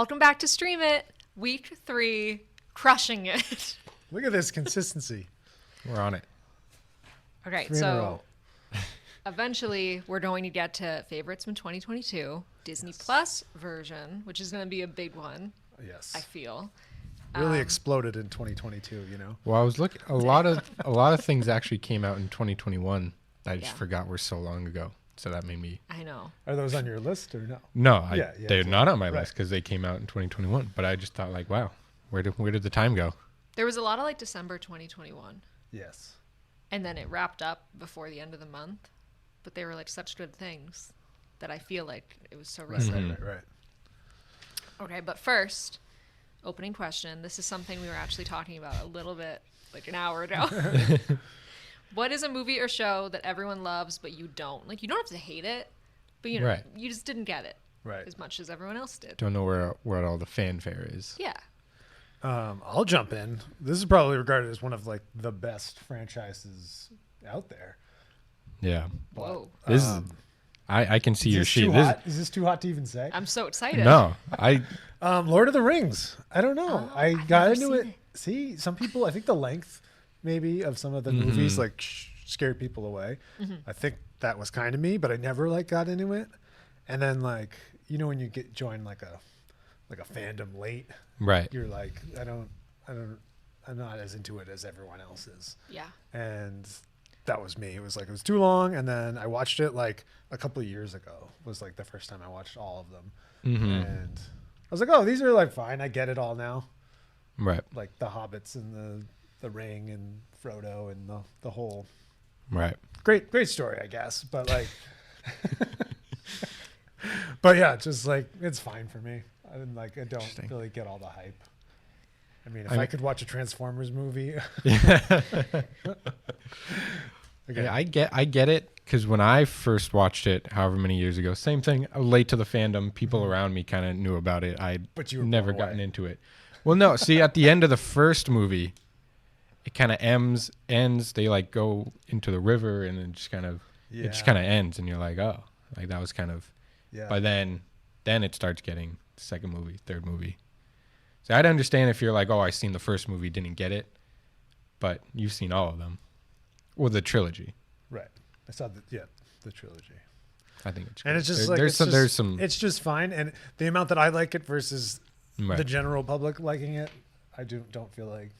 Welcome back to Stream It. Week 3, crushing it. Look at this consistency. We're on it. Okay, 3 in a so row. eventually we're going to get to favorites from 2022, Disney Plus version, which is going to be a big one, Yes. I feel. Really exploded in 2022, you know? Well, I was looking. A lot of things actually came out in 2021. I just Yeah. forgot were so long ago. So that made me. I know. Are those on your list or no? No, Yeah, they're not on my right. list because they came out in 2021. But I just thought, like, wow, where did the time go? There was a lot of like December 2021, Yes. and then it wrapped up before the end of the month. But they were like such good things that I feel like it was so recent. Right. Okay, but first, opening question. This is something we were actually talking about a little bit like an hour ago. What is a movie or show that everyone loves but you don't? Like, you don't have to hate it, but you know, Right. you just didn't get it Right. as much as everyone else did. Don't know where all the fanfare is. Yeah. I'll jump in. This is probably regarded as one of like the best franchises out there. Yeah. Whoa. This is. I can see Is your this sheet. too hot? Is this too hot to even say? I'm so excited. No, Lord of the Rings. I don't know. I I've got never into seen it. it. See, some people, I think the length maybe of some of the movies like scared people away. I think that was kind of me, but I never like got into it. And then like, you know, when you join like a fandom late, right. you're like, I'm not as into it as everyone else is. Yeah. And that was me. It was too long. And then I watched it like a couple of years ago was like the first time I watched all of them. And I was like, oh, these are like fine. I get it all now. Right. Like the hobbits and the ring and Frodo and the whole Right. great story, I guess. But like, but yeah, just like, it's fine for me. I don't Interesting. really get all the hype. I mean, if I could watch a Transformers movie. Okay. Yeah, I get it because when I first watched it, however many years ago, same thing. Late to the fandom, people around me kind of knew about it. But you were never blown gotten away. into it. Well, no. See, at the end of the first movie, it kind of ends. They like go into the river, and then it just kind of ends, and you're like, oh, like that was kind of. Yeah. But then it starts getting second movie, third movie. So I'd understand if you're like, oh, I seen the first movie, didn't get it, but you've seen all of them, or the trilogy. Right. I saw the trilogy. I think it's. And good. it's just there's some. It's just fine, and the amount that I like it versus Right. the general public liking it, I don't feel like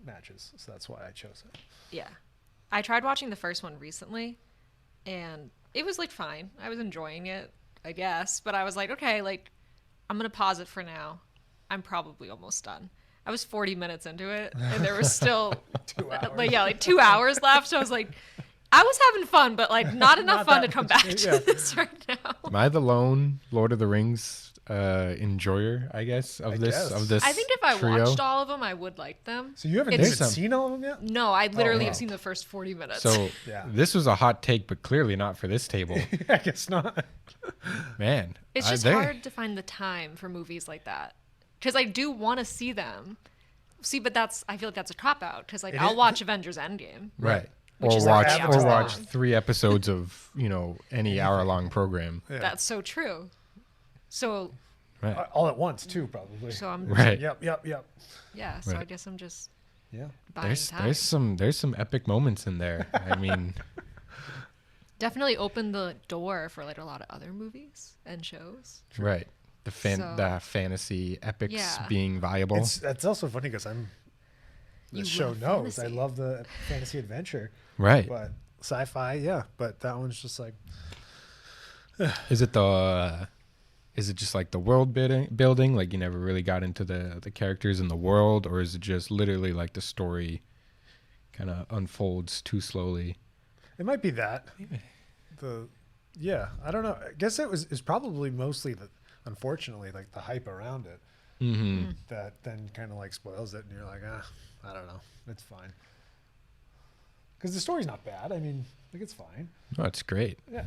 matches. So that's why I chose it. Yeah. I tried watching the first one recently, and it was like fine. I was enjoying it, I guess, but I was like, okay, like I'm going to pause it for now. I'm probably almost done. I was 40 minutes into it, and there was still 2 hours. like 2 hours left. So I was like, I was having fun, but like not enough Not fun that to come much, back yeah. to this right now. Am I the lone Lord of the Rings enjoyer? I guess of this. I think if I trio? watched all of them, I would like them. So you haven't It's- even seen all of them yet? No, I literally wow. have seen the first 40 minutes. So Yeah. this was a hot take, but clearly not for this table, I guess not. man. It's just hard to find the time for movies like that because I do want to see them. See, but I feel like that's a cop out because like It I'll is- watch Avengers Endgame. Right. Which Or is watch like hours or watch long. 3 episodes of any hour-long program. Yeah. That's so true. So Right. All at once too, probably. I'm Right. Yep. yeah. So I Right. guess I'm just Yeah. buying time. There's some epic moments in there. I mean, Definitely opened the door for like a lot of other movies and shows. right. The So- fantasy epics Yeah. being viable. That's also funny because You this show love knows I fantasy. love the fantasy adventure, Right. but sci-fi, yeah. But that one's just like Is it just like the world building? Like you never really got into the characters in the world, or is it just literally like the story kind of unfolds too slowly? it might be that. I don't know. I guess it's probably mostly unfortunately like the hype around it Mm-hmm. that then kind of like spoils it, and you're like, I don't know, it's fine. Because the story's not bad. I mean, like it's fine. Oh, it's great. Yeah.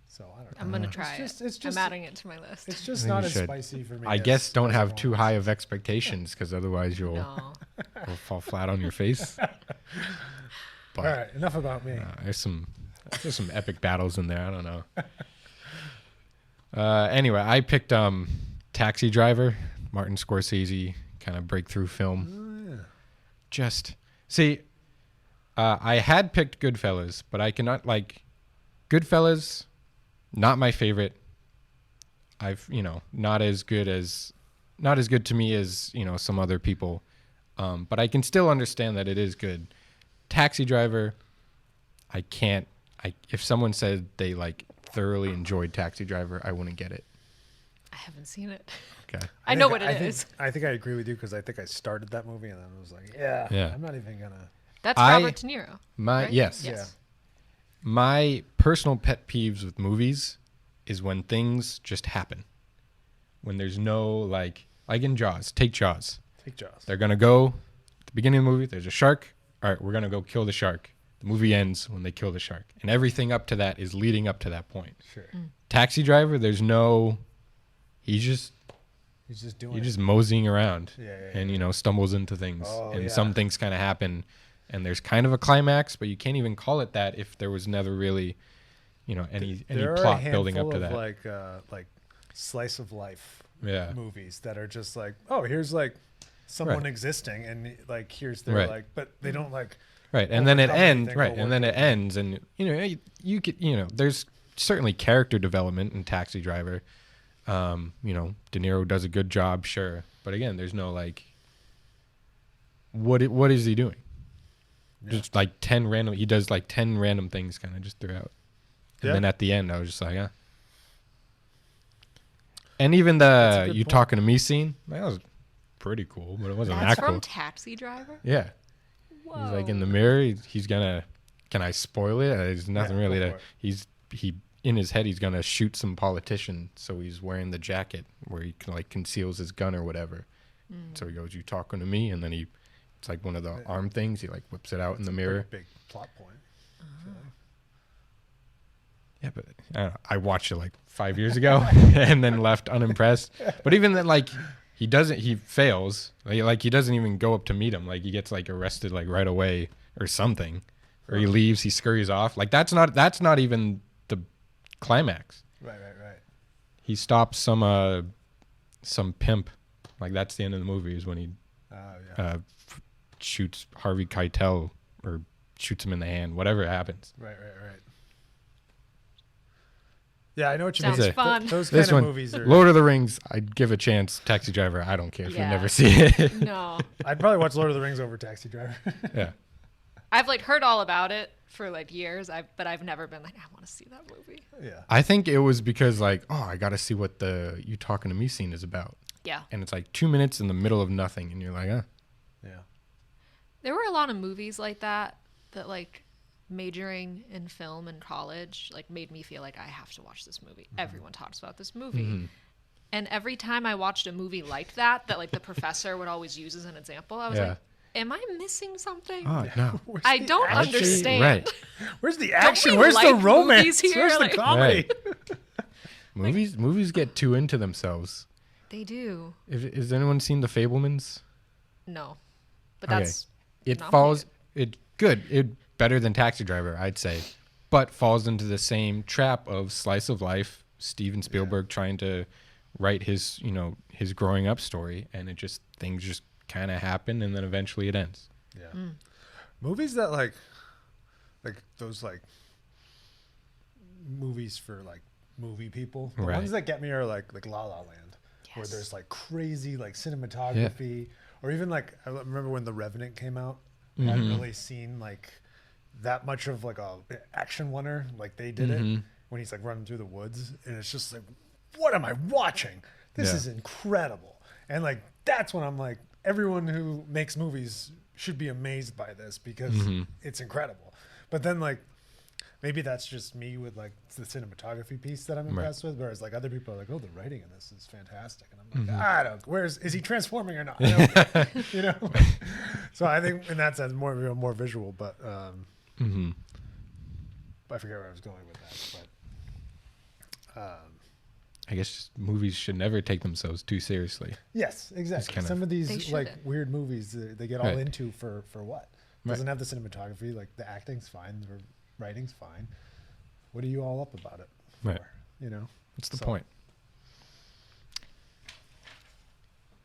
So I don't know. I'm gonna try It's it. just I'm adding it to my list. It's just I think not you as should. spicy for me. I as- guess don't as have everyone too else. high of expectations because otherwise you'll No. fall flat on your face. But All right, enough about me. there's some epic battles in there. I don't know. Anyway, I picked Taxi Driver, Martin Scorsese kind of breakthrough film. Oh, yeah. Just see, I had picked Goodfellas, but I cannot like Goodfellas. Not my favorite. I've not as good to me as some other people, but I can still understand that it is good. Taxi Driver, I can't. If someone said they like thoroughly enjoyed Taxi Driver, I wouldn't get it. I haven't seen it. Okay. I know what it is. I think I agree with you because I think I started that movie and then I was like, yeah. I'm not even gonna. That's Robert De Niro. My right? yes. Yeah. My personal pet peeves with movies is when things just happen. When there's no like in Jaws. Take Jaws. They're gonna go at the beginning of the movie. There's a shark. All right, we're gonna go kill the shark. The movie ends when they kill the shark, and everything up to that is leading up to that point. Sure. Taxi Driver. There's no. He's just moseying around, and stumbles into things, and some things kind of happen, and there's kind of a climax, but you can't even call it that if there was never really, any plot building up to that. Like slice of life movies that are just like, oh, here's like someone existing, and like here's their like, but they don't like. Right, and then it ends. Right, and then it ends, and you could there's certainly character development in Taxi Driver. De Niro does a good job, sure, but again, there's no like. What is he doing? Yeah. Just like 10 random. He does like 10 random things, kind of just throughout, and then at the end, I was just like, yeah. And even the you talking to me scene, that was pretty cool, but it wasn't that cool. That's from Taxi Driver? Yeah. Whoa. He's like in the mirror. He's gonna. Can I spoil it? There's nothing really that he in his head. He's gonna shoot some politician. So he's wearing the jacket where he like conceals his gun or whatever. So he goes, "You talking to me?" And then it's like one of the arm things. He like whips it out in the mirror. Big plot point. Yeah, but I don't know. I watched it like 5 years ago and then left unimpressed. But even then, like. He fails. Like he doesn't even go up to meet him. Like he gets like arrested like right away or something. Or he leaves, he scurries off. Like that's not even the climax. Right. He stops some pimp. Like that's the end of the movie is when he shoots Harvey Keitel or shoots him in the hand, whatever happens. Right. Yeah, I know what you mean. Sounds fun. Those kind of movies are... Lord of the Rings, I'd give a chance. Taxi Driver, I don't care if you never see it. No. I'd probably watch Lord of the Rings over Taxi Driver. Yeah. I've like heard all about it for like years, but I've never been like, I want to see that movie. Yeah. I think it was because like, I got to see what the You Talking to Me scene is about. Yeah. And it's like 2 minutes in the middle of nothing, and you're like, Yeah. There were a lot of movies like that like majoring in film in college like made me feel like I have to watch this movie. Everyone talks about this movie. And every time I watched a movie like that like the professor would always use as an example, I was like, am I missing something? Oh, no. I don't understand. Right. Where's the action? Where's the romance? Where's the comedy? Right. Movies get too into themselves. They do. Has anyone seen The Fabelmans? No. But that's better than Taxi Driver, I'd say, but falls into the same trap of slice of life. Steven Spielberg trying to write his growing up story, and things just kind of happen, and then eventually it ends. Yeah. Movies that like those like movies for like movie people. The ones that get me are like La La Land, where there's like crazy like cinematography, or even like I remember when The Revenant came out. I hadn't really seen like that much of like a action oneer like they did it when he's like running through the woods, and it's just like, what am I watching? This is incredible. And like that's when I'm like, everyone who makes movies should be amazed by this because it's incredible. But then like maybe that's just me with like the cinematography piece that I'm impressed with, whereas like other people are like, oh, the writing in this is fantastic, and I'm like, I don't. Is he transforming or not? I don't care. So I think in that sense more visual, but I forget where I was going with that. But I guess just movies should never take themselves too seriously. Yes, exactly. Some of these like weird movies they get all into for what? Doesn't have the cinematography, like the acting's fine, the writing's fine. What are you all up about it for? Right. What's the point?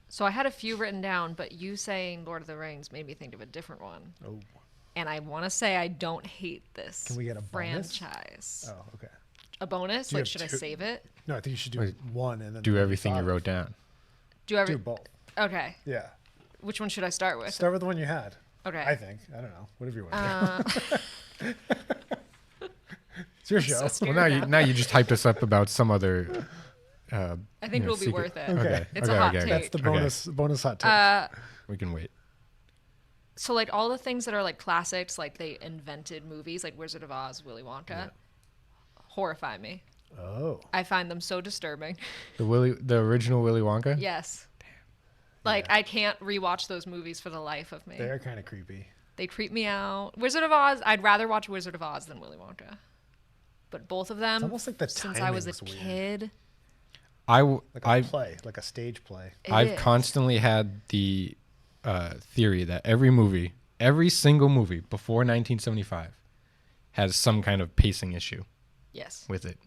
So I had a few written down, but you saying Lord of the Rings made me think of a different one. Oh, And I want to say I don't hate this can we get a bonus? franchise. Oh, okay. A bonus? Do you Like, have should I two? save it? No, I think you should do Wait, one and then Do the one everything you thought wrote of. down. Do both. Okay. Yeah. Which one should I start with? Start with the one you had. Okay. I think. I don't know. Whatever you want to do. It's your show. So Well, scared now you just hyped us up about some other. I think it'll be secret. worth it. Okay. It's a hot take. That's the bonus hot take. We can wait. So like all the things that are like classics, like they invented movies, like Wizard of Oz, Willy Wonka, horrify me. Oh. I find them so disturbing. The original Willy Wonka. Yes. Like I can't rewatch those movies for the life of me. They are kind of creepy. They creep me out. Wizard of Oz, I'd rather watch Wizard of Oz than Willy Wonka. But both of them, It's almost like the since I was a timing's weird. kid, Like a I've play, like a stage play. it I've is. constantly had the theory that every single movie before 1975 has some kind of pacing issue Yes. with it,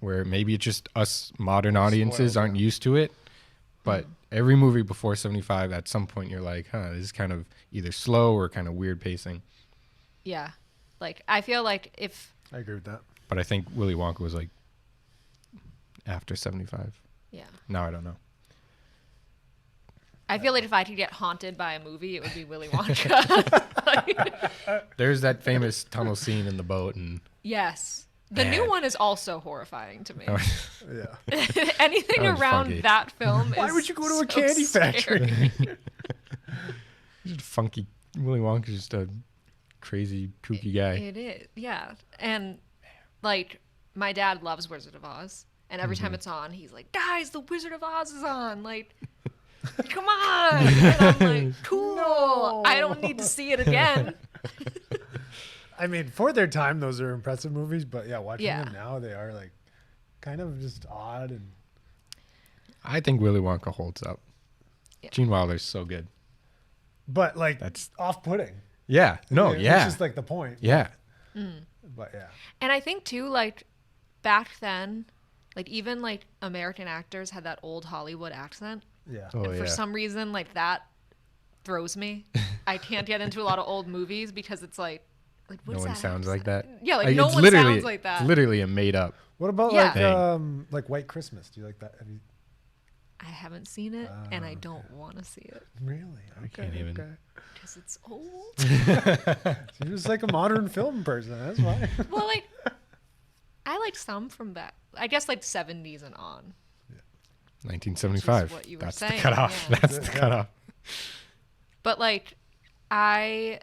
where maybe it's just us modern audiences Spoiled, aren't used to it, but every movie before 75, at some point you're like, this is kind of either slow or kind of weird pacing. Yeah. Like I feel like if I agree with that. But I think Willy Wonka was like after 75. yeah. Now I don't know. I feel like if I could get haunted by a movie, it would be Willy Wonka. Like, There's that famous tunnel scene in the boat, and yes. The new Man. one is also horrifying to me. Yeah. Anything That was around funky. that film is Why would you go to a so candy factory? scary. just funky. Willy Wonka's just a crazy, kooky guy. It is, yeah. And like, my dad loves Wizard of Oz, and every time it's on, he's like, "Guys, the Wizard of Oz is on!" Like, come on! And I'm like, "Cool. No. I don't need to see it again." I mean, for their time, those are impressive movies, but yeah, watching Yeah. them now, they are like kind of just odd and I think Willy Wonka holds up. Yeah. Gene Wilder's so good. but like That's- off-putting. Yeah. No. It's Yeah. just like the point. Yeah. But yeah. And I think too, like back then, like even like American actors had that old Hollywood accent, Yeah. Oh and for yeah. some reason, like that throws me. I can't get into a lot of old movies because it's like No what's one that sounds like accent? that. Yeah, like no it's one literally- sounds like that. It's literally a made up. What about Yeah. like White Christmas? Do you like that? Have you I haven't seen it, and I don't want to see it really? Okay, can't even. okay. because it's old. You're just like a modern film person. That's why. Well, like I like some from back. I guess like 70s and on. 1975. Which is what you were That's saying, the cutoff. yeah. That's the cutoff. But like, I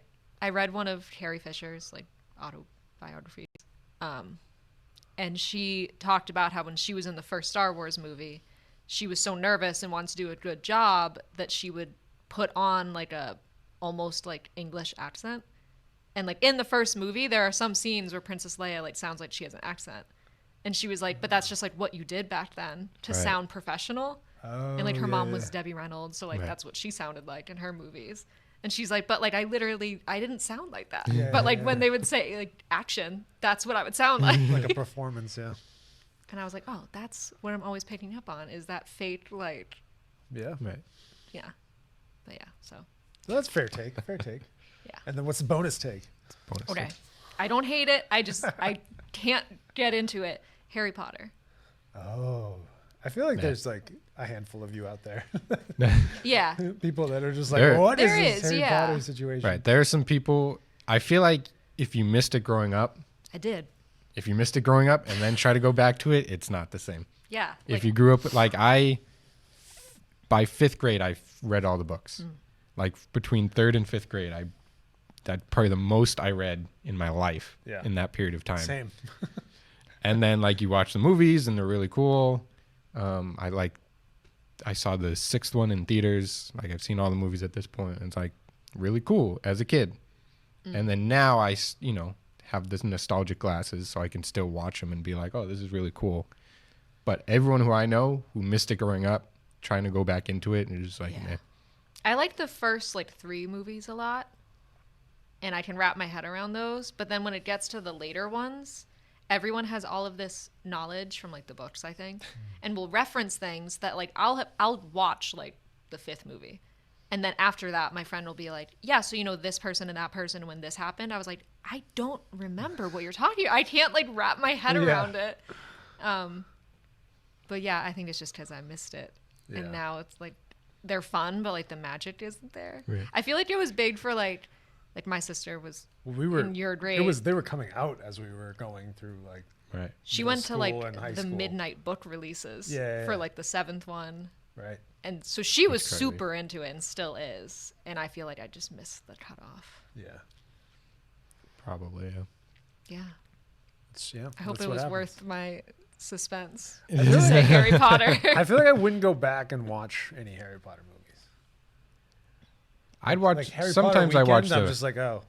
read one of Carrie Fisher's like autobiographies, and she talked about how when she was in the first Star Wars movie, she was so nervous and wanted to do a good job that she would put on like a almost like English accent. And like in the first movie, there are some scenes where Princess Leia like sounds like she has an accent, and she was like, "But that's just like what you did back then to Right. sound professional." Oh, And like her yeah, mom yeah. was Debbie Reynolds, so like Right. that's what she sounded like in her movies. And she's like, but like I didn't sound like that. Yeah, but like yeah, when yeah. they would say like action, that's what I would sound like. like a performance. Yeah. And I was like, oh, that's what I'm always picking up on is that fake like Yeah. Right. yeah. But yeah, so So that's fair take. Fair take. Yeah. And then what's the bonus take? Bonus. okay. I don't hate it. I can't get into it. Harry Potter. Oh, I feel like Yeah. there's like a handful of you out there. Yeah. People that are just like, There- what is There this is, Harry yeah. Potter situation? Right. There are some people. I feel like if you missed it growing up, I did. if you missed it growing up and then try to go back to it, it's not the same. Yeah. If like, you grew up like by fifth grade, I read all the books. Like between third and fifth grade, that's probably the most I read in my life Yeah. in that period of time. Same. And then like you watch the movies and they're really cool. I saw the sixth one in theaters. Like I've seen all the movies at this point. And it's like really cool as a kid. And then now have this nostalgic glasses so I can still watch them and be like, oh, this is really cool. But everyone who I know who missed it growing up, trying to go back into it, and you're just like, Yeah. meh. I like the first like 3 movies a lot, and I can wrap my head around those. But then when it gets to the later ones, everyone has all of this knowledge from like the books, I think, and will reference things that like I'll watch like the 5th movie. And then after that, my friend will be like, yeah, so you know this person and that person when this happened. I was like, I don't remember what you're talking about. I can't like wrap my head around it. But yeah, I think it's just because I missed it. Yeah. And now it's like they're fun, but like the magic isn't there. Right. I feel like it was big for like my sister was in your grade. They were coming out as we were going through like. Right. She middle went to school like and high the school. midnight book releases Yeah. for like the 7th one. Right. And so she was That's crazy. super into it and still is. And I feel like I just missed the cutoff. Yeah. Probably. Yeah. Yeah. I hope it was worth my suspense I to feel say like- Harry Potter. I feel like I wouldn't go back and watch any Harry Potter movies. I'd watch. Like Harry Sometimes Potter I watch weekends, I'm the. just like, oh,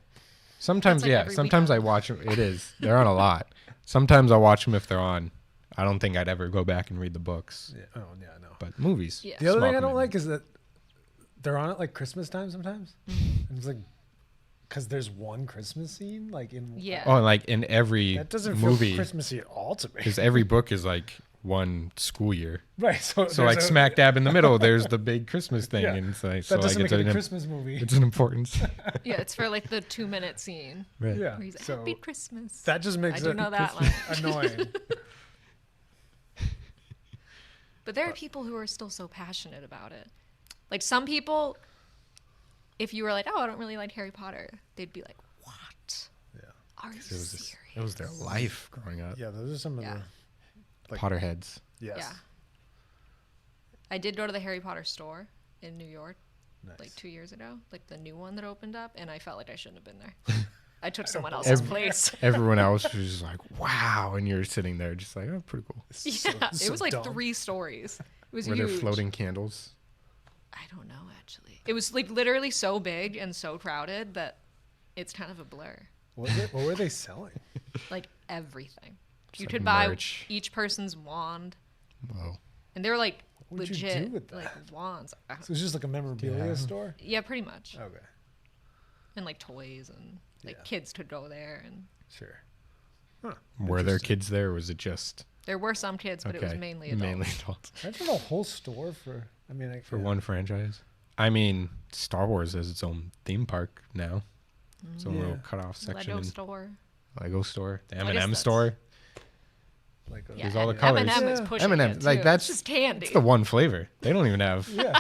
Sometimes, That's like yeah. every Sometimes I weekend. watch them. It is. They're on a lot. Sometimes I'll watch them if they're on. I don't think I'd ever go back and read the books. yeah, oh yeah, no. But movies. Yeah. The other small thing I don't commitment. like is that they're on at like Christmas time sometimes. And it's like, because there's one Christmas scene like in. Yeah. Oh, and like in every That doesn't movie, feel Christmassy at all to me. because every book is like one school year. Right. So So there's like smack dab in the middle, there's the big Christmas thing, Yeah. and it's like That so doesn't like make it a Christmas movie. it's an importance. Yeah, it's for like the 2-minute scene Right. Yeah. where he's like, So Happy Christmas. that just makes I do it know that line. annoying. But there are people who are still so passionate about it. Like some people, if you were like, oh, I don't really like Harry Potter, they'd be like, what? Yeah. Are you It was serious? it was their life growing up. Yeah, those are some of Yeah. the like, Potterheads. yes. Yeah. I did go to the Harry Potter store in New York Nice. like 2 years ago, like the new one that opened up, and I felt like I shouldn't have been there. I took someone else's Every- place. Everyone else was just like, wow, and you're sitting there just like, oh, pretty cool. This is so- Yeah, this is it so was like dumb. 3 stories. It was Were huge. there floating candles? I don't know actually. It was like literally so big and so crowded that it's kind of a blur. What were they selling? Like everything. You like could buy merch. each person's wand, Whoa. and they were like What would you legit do with that? like wands. So it's just like a memorabilia Yeah. store. Yeah, pretty much. Okay, And like toys and like Yeah. kids could go there, and sure. Huh. Were there Interesting. kids there, or was it just there were some kids, but it was mainly adults. Mainly adults. Imagine a whole store for. I mean, like, For yeah. one franchise. I mean, Star Wars has its own theme park now. Its own little Yeah. cutoff section. Lego in store. Lego store. The I guess M&M that's- store. Like a, Yeah, There's all the and colors. M&M is Yeah. pushing M&M, it like, too. that's- It's just candy. It's the one flavor. They don't even have. yeah.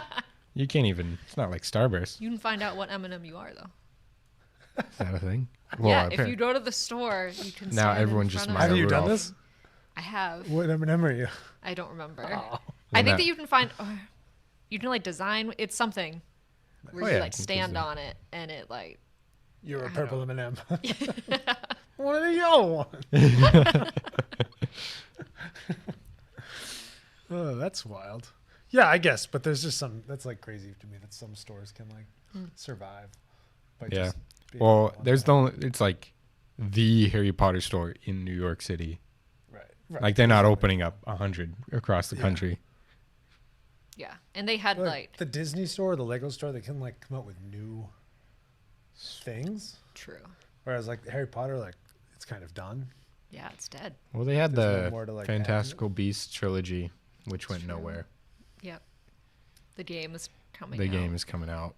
You can't even. It's not like Starburst. You can find out what M&M you are though. Is that a thing? Yeah, if apparent- you go to the store, you can. Now stand in everyone just front of Maya Have you done Rudolph. this? I have. What M&M are you? I don't remember. Oh. I think Well, that you can find. You can like design. It's something where Oh, you yeah, like I think stand there's a- on it, and it like. You're a I purple don't- M&M. One of the yellow one. Oh, that's wild. Yeah, I guess, but there's just some. That's like crazy to me that some stores can like survive. By Yeah. just being Well, one there's thing. it's like the Harry Potter store in New York City. Right. Like they're not opening up 100 across the Yeah. country. Yeah, and they had Like, like the Disney store, the Lego store, they can like come out with new things. true. Whereas like Harry Potter, like it's kind of done. Yeah, it's dead. Well, they had There's no the more to, like, add to it. Fantastical Beasts trilogy, which went True. nowhere. Yep. The game is coming. The out. game is coming out.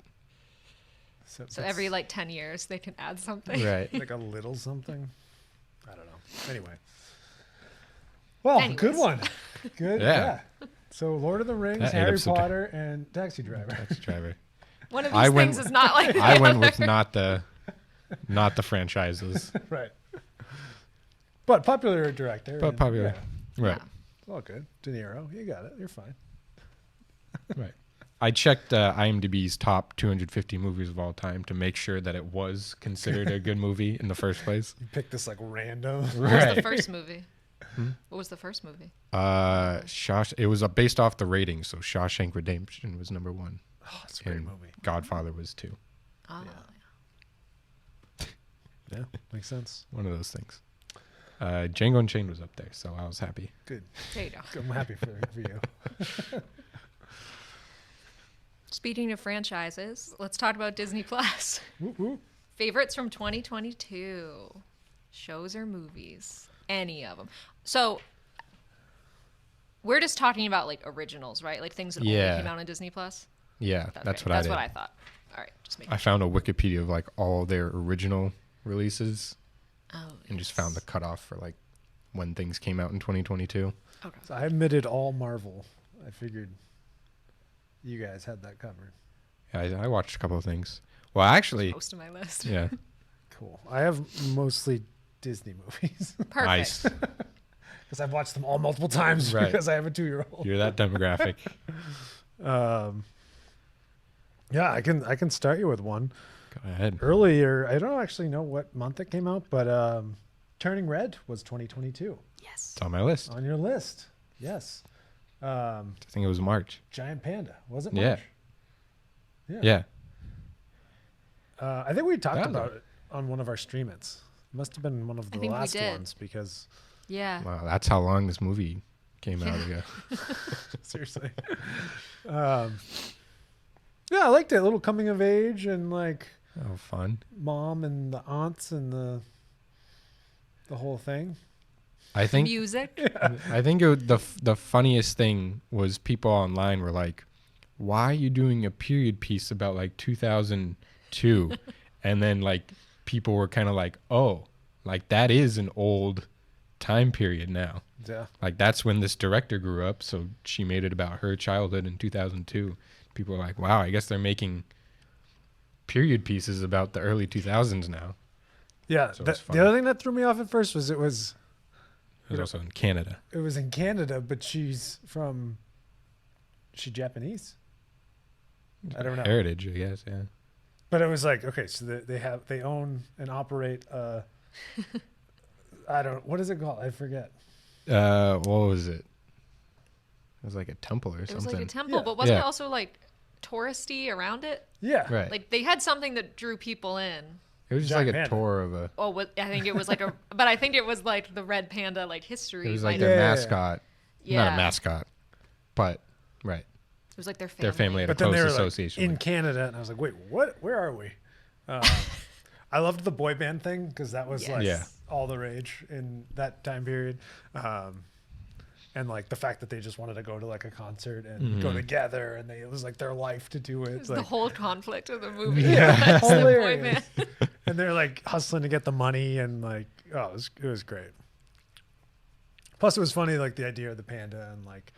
So that's every like 10 years they can add something. Right. like a little something. I don't know. Anyway. Well, good Anyways. one. Good. Yeah. Yeah. So Lord of the Rings, That ate Harry up some Potter, and Taxi Driver. Taxi driver. One of I these went- things is not like the I went other. with not the franchises, Right. But popular director. but and- popular. Yeah, Right. it's all good. De Niro, you got it. You're fine. Right. I checked IMDb's top 250 movies of all time to make sure that it was considered a good movie in the first place. You picked this like random. What was the Right. first movie? What was the first movie? It was based off the rating, so Shawshank Redemption was number 1, Oh, it's a great and movie. Godfather was 2. Oh, Yeah, makes sense. One of those things. Django Unchained was up there, so I was happy. Good. there you go. I'm happy for you. Speaking of franchises, let's talk about Disney Plus. Whoop, whoop. Favorites from 2022. Shows or movies. Any of them. So we're just talking about like originals, right? Like things that Yeah. only came out on Disney Plus. Yeah, that's what I That's did. what I thought. All right, just make. I found a Wikipedia of like all their original releases Oh, and just found the cutoff for like when things came out in 2022. Okay. So I admitted all Marvel. I figured you guys had that covered. Yeah, I watched a couple of things. Well, actually, Most of my list. yeah, Cool. I have mostly Disney movies Perfect. nice. because I've watched them all multiple times Right. because I have a 2-year-old. You're that demographic. Yeah, I can start you with one. Go ahead. Earlier, I don't actually know what month it came out, but Turning Red was 2022 Yes. It's on my list. on your list. Yes. I think it was March. Giant Panda. Was it Yeah. March? Yeah. I think we talked That was about it on one of our streamings. Must have been one of the think we last did. ones because Yeah. Wow, that's how long this movie came out ago. seriously. Yeah, I liked it. A little coming of age and like Oh, fun. mom and the aunts and the whole thing. I think Music. I think the funniest thing was people online were like, "Why are you doing a period piece about like 2002?" And then like people were kind of like, "Oh, like that is an old time period now. Yeah. Like that's when this director grew up, so she made it about her childhood in 2002." People are like, "Wow, I guess they're making period pieces about the early 2000s now." Yeah. So it's The funny. other thing that threw me off at first was It was also in Canada. it was in Canada, but she's Japanese. I don't know. Heritage, I guess. Yeah. But it was like, okay, so they own and operate what is it called? I forget. What was it? It was like a temple or It was something. like a temple, Yeah. but wasn't Yeah. it also like touristy around it? Yeah. Right. Like they had something that drew people in. It was just Giant like a panda. tour of a. Oh, I think it was like but I think it was like the red panda like history. It was like kind their of- Yeah. mascot. Yeah. Not a mascot, but right. It was like their family. Their family had But a then close they were like association. in with. Canada, and I was like, wait, what? Where are we? I loved the boy band thing because that was Yes. like Yeah. all the rage in that time period. And like the fact that they just wanted to go to like a concert and go together, and it was like their life to do it. It was like, the whole conflict of the movie. Yeah, That's the boy hilarious. band. and they're like hustling to get the money, and like, oh, it was great. Plus, it was funny, like the idea of the panda and like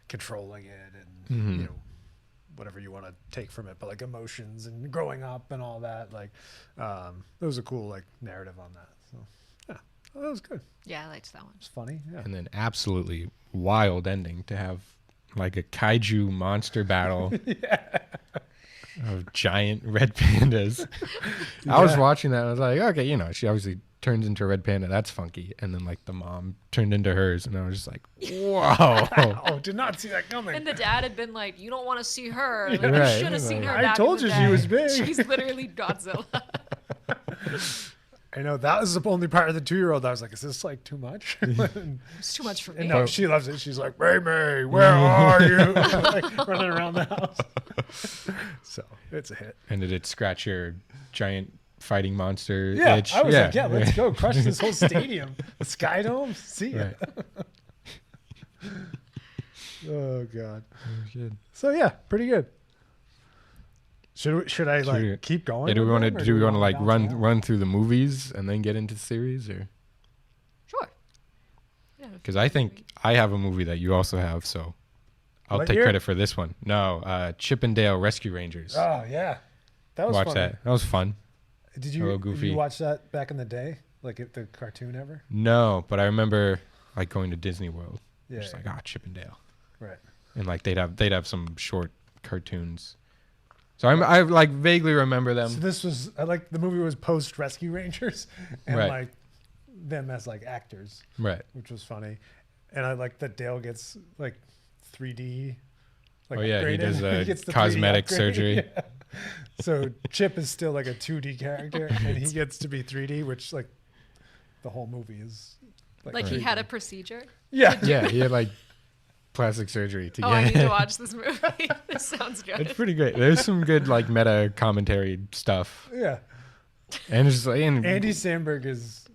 controlling it, and you know, whatever you want to take from it, but like emotions and growing up and all that. Like, it was a cool like narrative on that. So yeah, that was good. Yeah, I liked that one. It's funny. Yeah. And then absolutely wild ending to have like a kaiju monster battle of giant red pandas. I was Yeah. watching that and I was like, okay, you know, she obviously turns into a red panda. That's funky. And then like the mom turned into hers, and I was just like, whoa. Oh, did not see that coming. And the dad had been like, "You don't want to see her. Like, you Right. should have seen her." I back told in the you she day." was big. She's literally Godzilla. I know that was the only part of the 2-year-old I was like, is this like too much? and It's too much for me. and no, she loves it. She's like, Ray, where are you? Like, running around the house. So it's a hit. And did it scratch your giant fighting monster Yeah, itch? I was like, yeah, let's go crush this whole stadium. Sky Dome, see ya. Right. Oh god. Good. So yeah, pretty good. Should I like we- keep going? Yeah, do we with want to them, or do we want to like bounce run around? run through the movies and then get into the series, or Sure. Yeah. because I think I have a movie that you also have, so I'll What take year? credit for this one. No, Chippendale Rescue Rangers. Oh yeah, that was Watch funny. that. That was fun. Did A you little did goofy. you watch that back in the day, like the cartoon ever? No, but I remember like going to Disney World. Yeah, Just like Chippendale, right. and like they'd have some short cartoons. So I like vaguely remember them. So this was like the movie was post Rescue Rangers, and Right. like them as like actors, Right. which was funny. And I like that Dale gets like 3D. Like Oh, yeah, he upgraded. does, He gets the 3D cosmetic upgrade. surgery. Yeah. So Chip is still like a 2D character, and he gets to be 3D, which like the whole movie is Like he had a procedure. yeah. Yeah, he had like plastic surgery to Oh, I get. need to watch this movie. This sounds good. It's pretty great. There's some good like meta commentary stuff, Yeah. and it's just like Andy Samberg is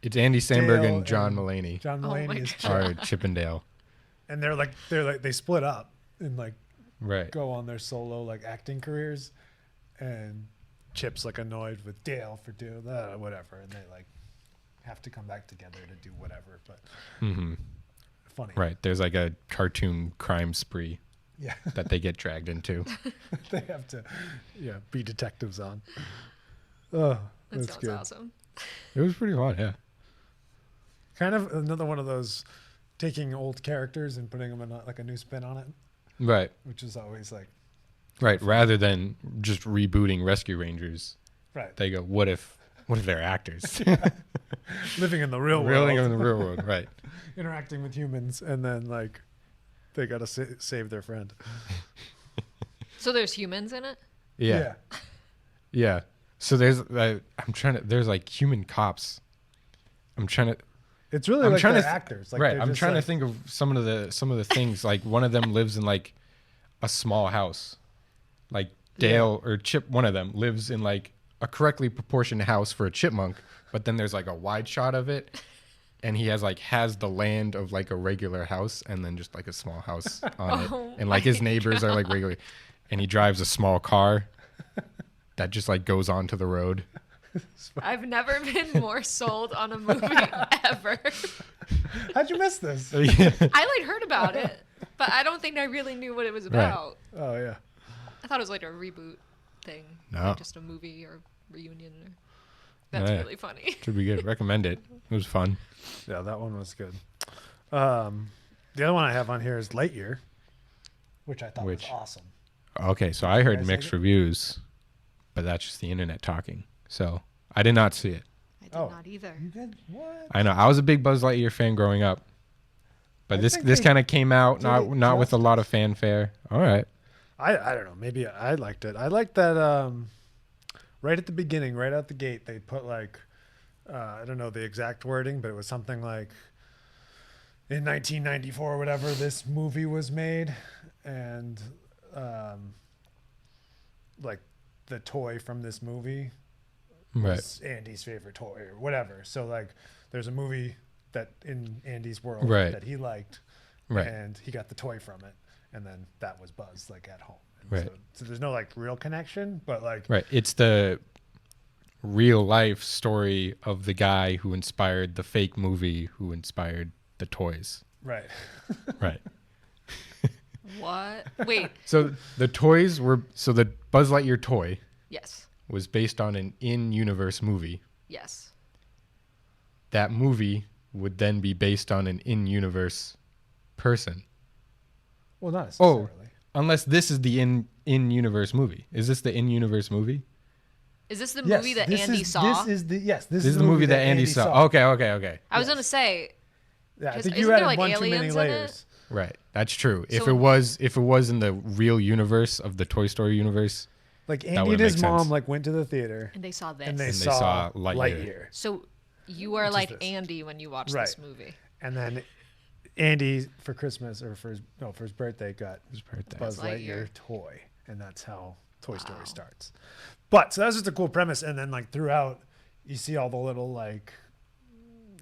it's Andy Samberg Dale and John and Mulaney John Oh my Mulaney is God. are Chippendale. and they're like they split up in like Right. go on their solo like acting careers, and Chip's like annoyed with Dale for doing that, whatever, and they like have to come back together to do whatever. But Mm-hmm. funny, Right. There's like a cartoon crime spree yeah. that they get dragged into. They have to, be detectives on. Oh, That that's sounds good. awesome. It was pretty fun, yeah. Kind of another one of those taking old characters and putting them in like a new spin on it, Right. which is always like, Right. Rather than just rebooting Rescue Rangers, right, they go, what if they're actors? living in the real Really world, in the real world, right. interacting with humans, and then like they got to save their friend. So there's humans in it? Yeah. Yeah. So there's there's like human cops. I'm trying It's really I'm like trying they're to actors. Like right. they're I'm just, trying like, to think of some of the things. Like one of them lives in like a small house. Like Dale or Chip, one of them lives in like a correctly proportioned house for a chipmunk, but then there's like a wide shot of it, and he has the land of like a regular house and then just like a small house on it. And like his neighbors are like regular, and he drives a small car that just like goes onto the road. I've never been more sold on a movie ever. How'd you miss this? I like heard about it, but I don't think I really knew what it was about. Oh yeah. I thought it was like a reboot thing, No. like just a movie or reunion. That's Yeah. really funny. Should be good. Recommend it. It was fun. Yeah, that one was good. The other one I have on here is Lightyear, which I thought was awesome. Okay, so I heard guys mixed like it? reviews, but that's just the internet talking. So I did not see it. I did Oh. not either. You did what? I know I was a big Buzz Lightyear fan growing up, but I this think this they kind of came out did it not with a lot of justice. fanfare. All right. I don't know. Maybe I liked it. I liked that right at the beginning, right out the gate, they put like I don't know the exact wording, but it was something like in 1994 or whatever this movie was made, and like the toy from this movie Right. was Andy's favorite toy or whatever. So like there's a movie that in Andy's world Right. that he liked, Right. and he got the toy from it, and then that was Buzz like at home. And Right. So there's no like real connection, but like Right. It's the real life story of the guy who inspired the fake movie who inspired the toys. right. Right. What? Wait. So the Buzz Lightyear toy Yes. was based on an in-universe movie. Yes. That movie would then be based on an in-universe person. Well, not Oh, necessarily. unless this is the in-universe movie. Is this the in-universe movie? Is this the Yes, movie that this Andy is, saw? This This is the movie that Andy saw. Okay. I was gonna say, Yeah, I Just- think you isn't there, added like, one too many aliens in it? layers. Right. That's true. If So- it was in the real universe of the Toy Story universe, Like That Andy would and his make sense. mom like went to the theater and they saw this. and they they saw saw Lightyear. Lightyear. So you are Which is like this. Andy when you watch Right. this movie. And then Andy for Christmas or for his birthday got his birthday. Buzz Buzz Lightyear Lightyear. toy, and that's how Toy Story Wow. starts. But so that's just a cool premise, and then like throughout, you see all the little like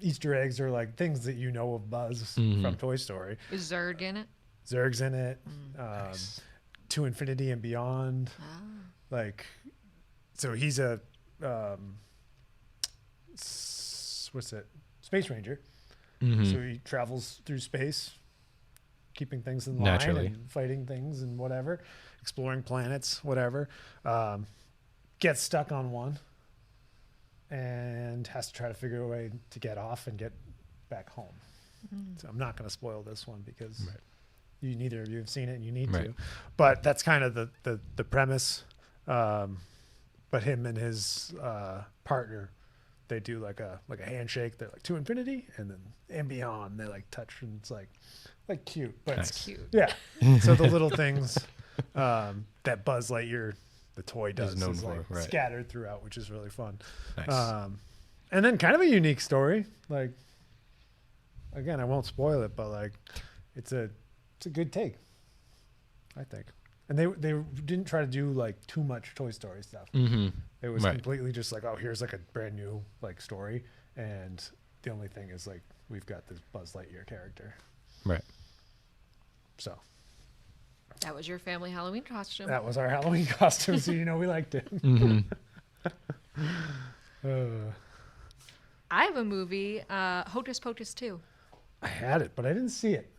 Easter eggs or like things that you know of Buzz Mhm. from Toy Story. Is Zurg in it? Zurg's in it, Nice. To Infinity and Beyond. Ah. Like, so he's a what's it? Space Ranger. Mhm. So he travels through space, keeping things in line Naturally. and fighting things and whatever, exploring planets, whatever. Gets stuck on one and has to try to figure a way to get off and get back home. So I'm not going to spoil this one because Right. you neither of you have seen it and you need Right. to. But that's kind of the premise. But him and his partner, they do like a handshake. They're like to infinity and beyond. They like touch and it's like cute, but Nice. Cute. yeah. So the little things that Buzz Lightyear, the toy, does known is for, like right. scattered throughout, which is really fun. Nice. And then kind of a unique story. Like, again, I won't spoil it, but like, it's a good take, I think. And they didn't try to do like too much Toy Story stuff. Mm-hmm. It was Right. completely just like, oh, here's like a brand new like story, and the only thing is like we've got this Buzz Lightyear character. Right. So That was your family Halloween costume. That was our Halloween costume, so you know we liked it. Hmm. I have a movie, Hocus Pocus 2. I had it, but I didn't see it.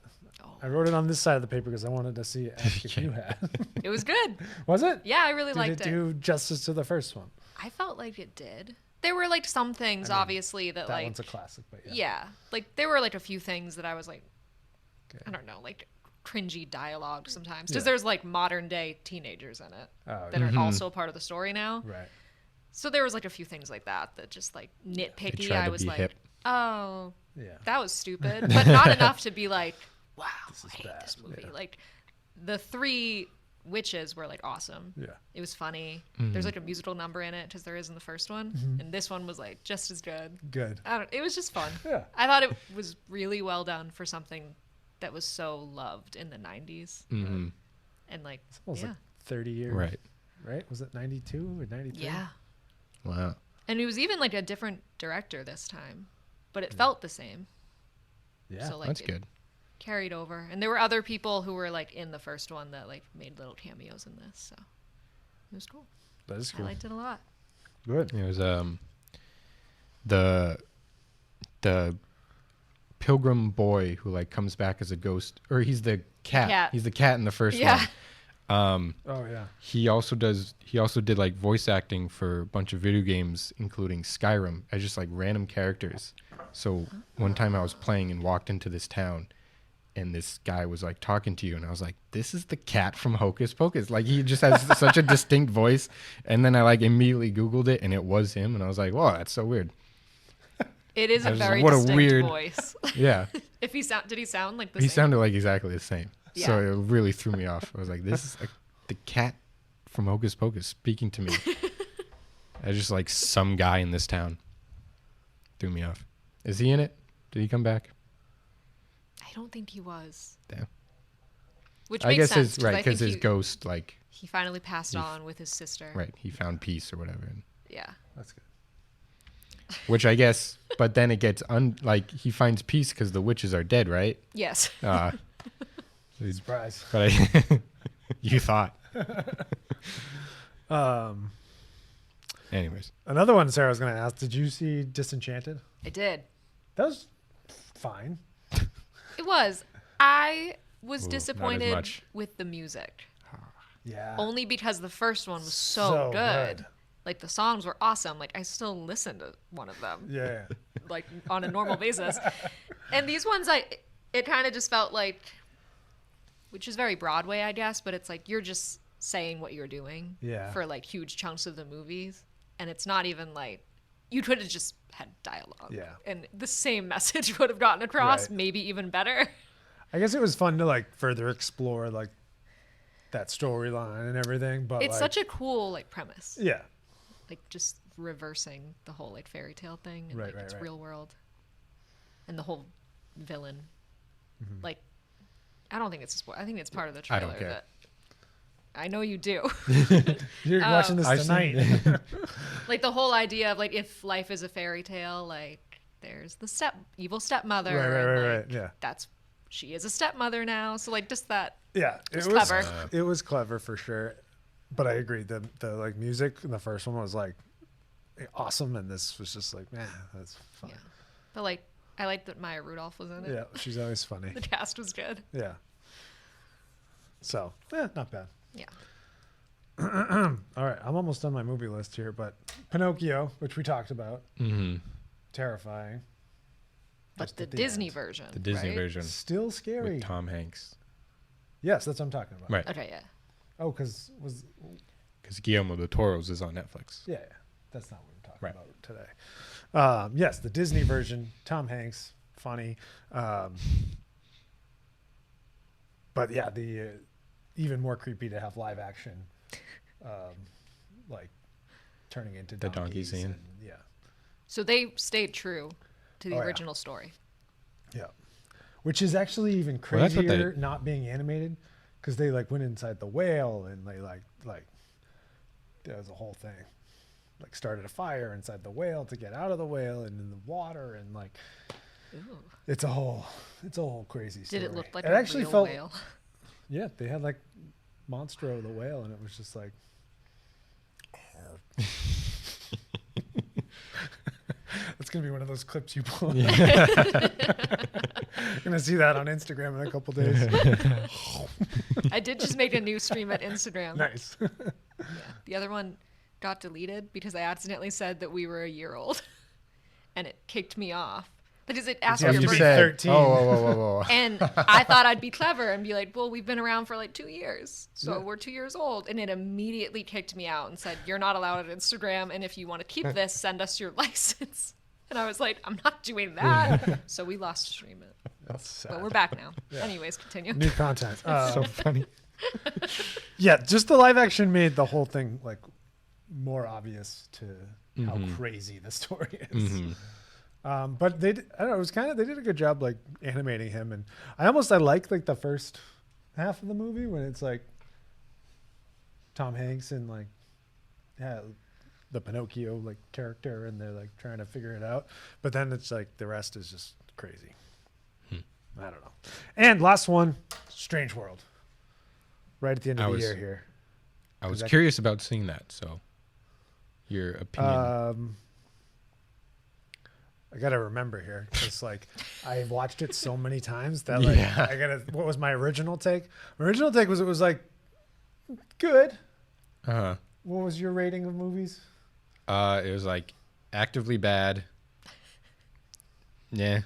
Oh. I wrote it on this side of the paper because I wanted to see it. Ask if you had. It was good. Was it? Yeah, I really Did liked it it. do justice to the first one? I felt like it did. There were like some things, I mean, obviously, that That like one's a classic, but yeah. yeah, like there were like a few things that I was like, Okay. I don't know, like cringy dialogue sometimes Yeah. because there's like modern day teenagers in it Oh, that yeah. are also a part of the story now. Right. So there was like a few things like that that just like They nitpicky. tried I to was be like, hip. oh, Yeah. that was stupid, but not enough to be like, wow, This I is hate bad. this movie. Yeah. Like the three witches were like awesome. Yeah. It was funny. Mm-hmm. There's like a musical number in it because there is in the first one, and this one was like just as good. Good. It was just fun. Yeah. I thought it was really well done for something that was so loved in the 90s. Hmm. And like, It's almost yeah. like 30 years. Right. Right? Was it 92 or 93? Yeah. Wow. And it was even like a different director this time, but it felt the same. Yeah. So like That's it good. carried over. And there were other people who were like in the first one that like made little cameos in this. So it was cool. That is I cool. liked it a lot. Good. It was the pilgrim boy who like comes back as a ghost, or he's the cat. Cat. He's the cat in the first Yeah. one. Oh, yeah. He also did like voice acting for a bunch of video games, including Skyrim, as just like random characters. So one time I was playing and walked into this town, and this guy was like talking to you, and I was like, "This is the cat from Hocus Pocus." Like he just has such a distinct voice. And then I like immediately Googled it, and it was him, and I was like, "Whoa, that's so weird." It is I a was very like, what a distinct weird- voice. Yeah, If did he sound like the he same? sounded like exactly the same. So Yeah. it really threw me off. I was like, "This is like the cat from Hocus Pocus speaking to me." I was just like some guy in this town. Threw me off. Is he in it? Did he come back? I don't think he was. Damn. Which I makes guess sense. his right I because think his ghost like he finally passed he f- on with his sister. right he found peace or whatever. And, Yeah. That's good. which I guess, but then it gets like he finds peace because the witches are dead, right? Yes. Uh, Surprise. but I, you thought. Anyways, Another one Sarah was going to ask, did you see Disenchanted? I did. That was fine. It was. I was Ooh, not as disappointed much. with the music. Yeah. Only because the first one was so good. Like the songs were awesome. Like I still listen to one of them. Yeah. Like on a normal basis. And these ones it kind of just felt like, which is very Broadway, I guess, but it's like you're just saying what you're doing Yeah. for like huge chunks of the movies. And it's not even like, you could have just had dialogue. Yeah. And the same message would have gotten across, Right. maybe even better. I guess it was fun to like further explore like that storyline and everything, but It's like, such a cool like premise. yeah. Like just reversing the whole like fairy tale thing and Right, like right, it's right. real world. And the whole villain. Mm-hmm. Like I don't think it's a spoil. I think it's part of the I trailer don't care. that I know you do. You're watching this I've tonight. seen- Like the whole idea of like if life is a fairy tale, like there's the evil stepmother. Right, and, right, like, right, yeah. That's she is a stepmother now. So like just that. Yeah, It's it was clever. It was clever for sure, but I agree. The like music in the first one was like awesome, and this was just like, man, that's fun. Yeah. But like I like that Maya Rudolph was in it. Yeah, she's always funny. The cast was good. Yeah. So, yeah, not bad. Yeah. All right, I'm almost on my movie list here, but Pinocchio, which we talked about, hmm terrifying. But Just the at the Disney end. version. the Disney right? version Still scary. with Tom Hanks, Yes, that's what I'm talking about. right? Okay, yeah. Oh, because Because Guillermo del Toro's is on Netflix. yeah, that's not what we're talking Right. about today. Yes, the Disney version, Tom Hanks, funny. But yeah, the even more creepy to have live action, like turning into The donkey donkeys scene. and- yeah, So they stayed true to the Oh, yeah. original story. yeah, which is actually even Well, that's what crazier not being animated because they like went inside the whale and they like there was a whole thing. Like started a fire inside the whale to get out of the whale and in the water and like Ooh. it's a whole crazy story. Did it look like it a actually real felt whale? Yeah, they had like Monstro the whale, and it was just like. That's gonna be one of those clips you pull. Yeah. You're gonna see that on Instagram in a couple days. I did just make a new stream at Instagram. Nice. Yeah. The other one got deleted because I accidentally said that we were a year old, and it kicked me off because it asked for You your have to be birthday. 13. whoa. And I thought I'd be clever and be like, well, we've been around for like 2 years. So Yeah. we're 2 years old. And it immediately kicked me out and said, you're not allowed on Instagram. And if you want to keep this, send us your license. And I was like, I'm not doing that. So we lost stream it. That's sad. But we're back now. Yeah. Anyways, continue. New content. So funny. Yeah, just the live action made the whole thing like more obvious to how crazy the story is. Mm-hmm. But I don't know, it was kind of, they did a good job like animating him, and I like the first half of the movie when it's like Tom Hanks and like the Pinocchio like character, and they're like trying to figure it out. But then it's like the rest is just crazy. I don't know. And last one, Strange World. Right at the end of the year here. I was curious about seeing that, so your opinion. I gotta remember here because like I watched it so many times that like I gotta. What was my original take? My original take was it was like good. Uh-huh. What was your rating of movies? It was like actively bad. Yeah.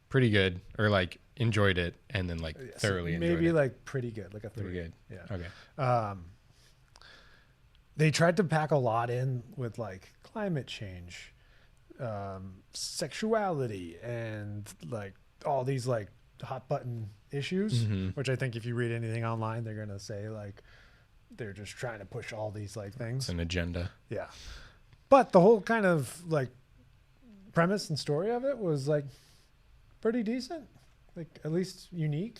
Pretty good, or like enjoyed it, and then like thoroughly enjoyed it. Maybe like pretty good, like a 3. Pretty good. Yeah. Okay. They tried to pack a lot in with like climate change, sexuality, and like all these like hot button issues, which I think if you read anything online, they're gonna say like they're just trying to push all these like things. It's an agenda. Yeah. But the whole kind of like premise and story of it was like pretty decent, like at least unique.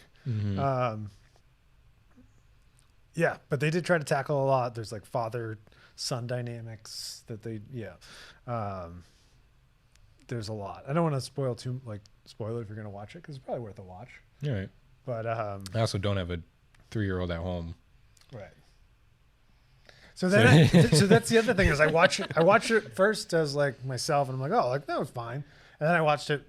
Yeah, but they did try to tackle a lot. There's like father-son dynamics that there's a lot. I don't want to spoil it if you're going to watch it, because it's probably worth a watch. All right. But I also don't have a 3-year-old at home. right. So then, so that's the other thing is I watch it first as like myself, and I'm like, oh, like that was fine. And then I watched it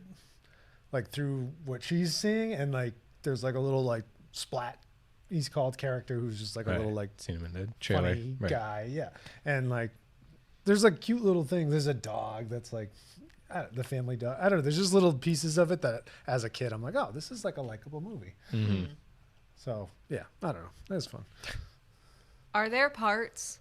like through what she's seeing, and like there's like a little like splat. He's called character who's just like a little like seen him in the trailer. funny guy, yeah. And like there's like cute little things. There's a dog that's like the family dog. I don't know. There's just little pieces of it that as a kid I'm like, oh, this is like a likable movie. So yeah, I don't know. It was fun. Are there parts,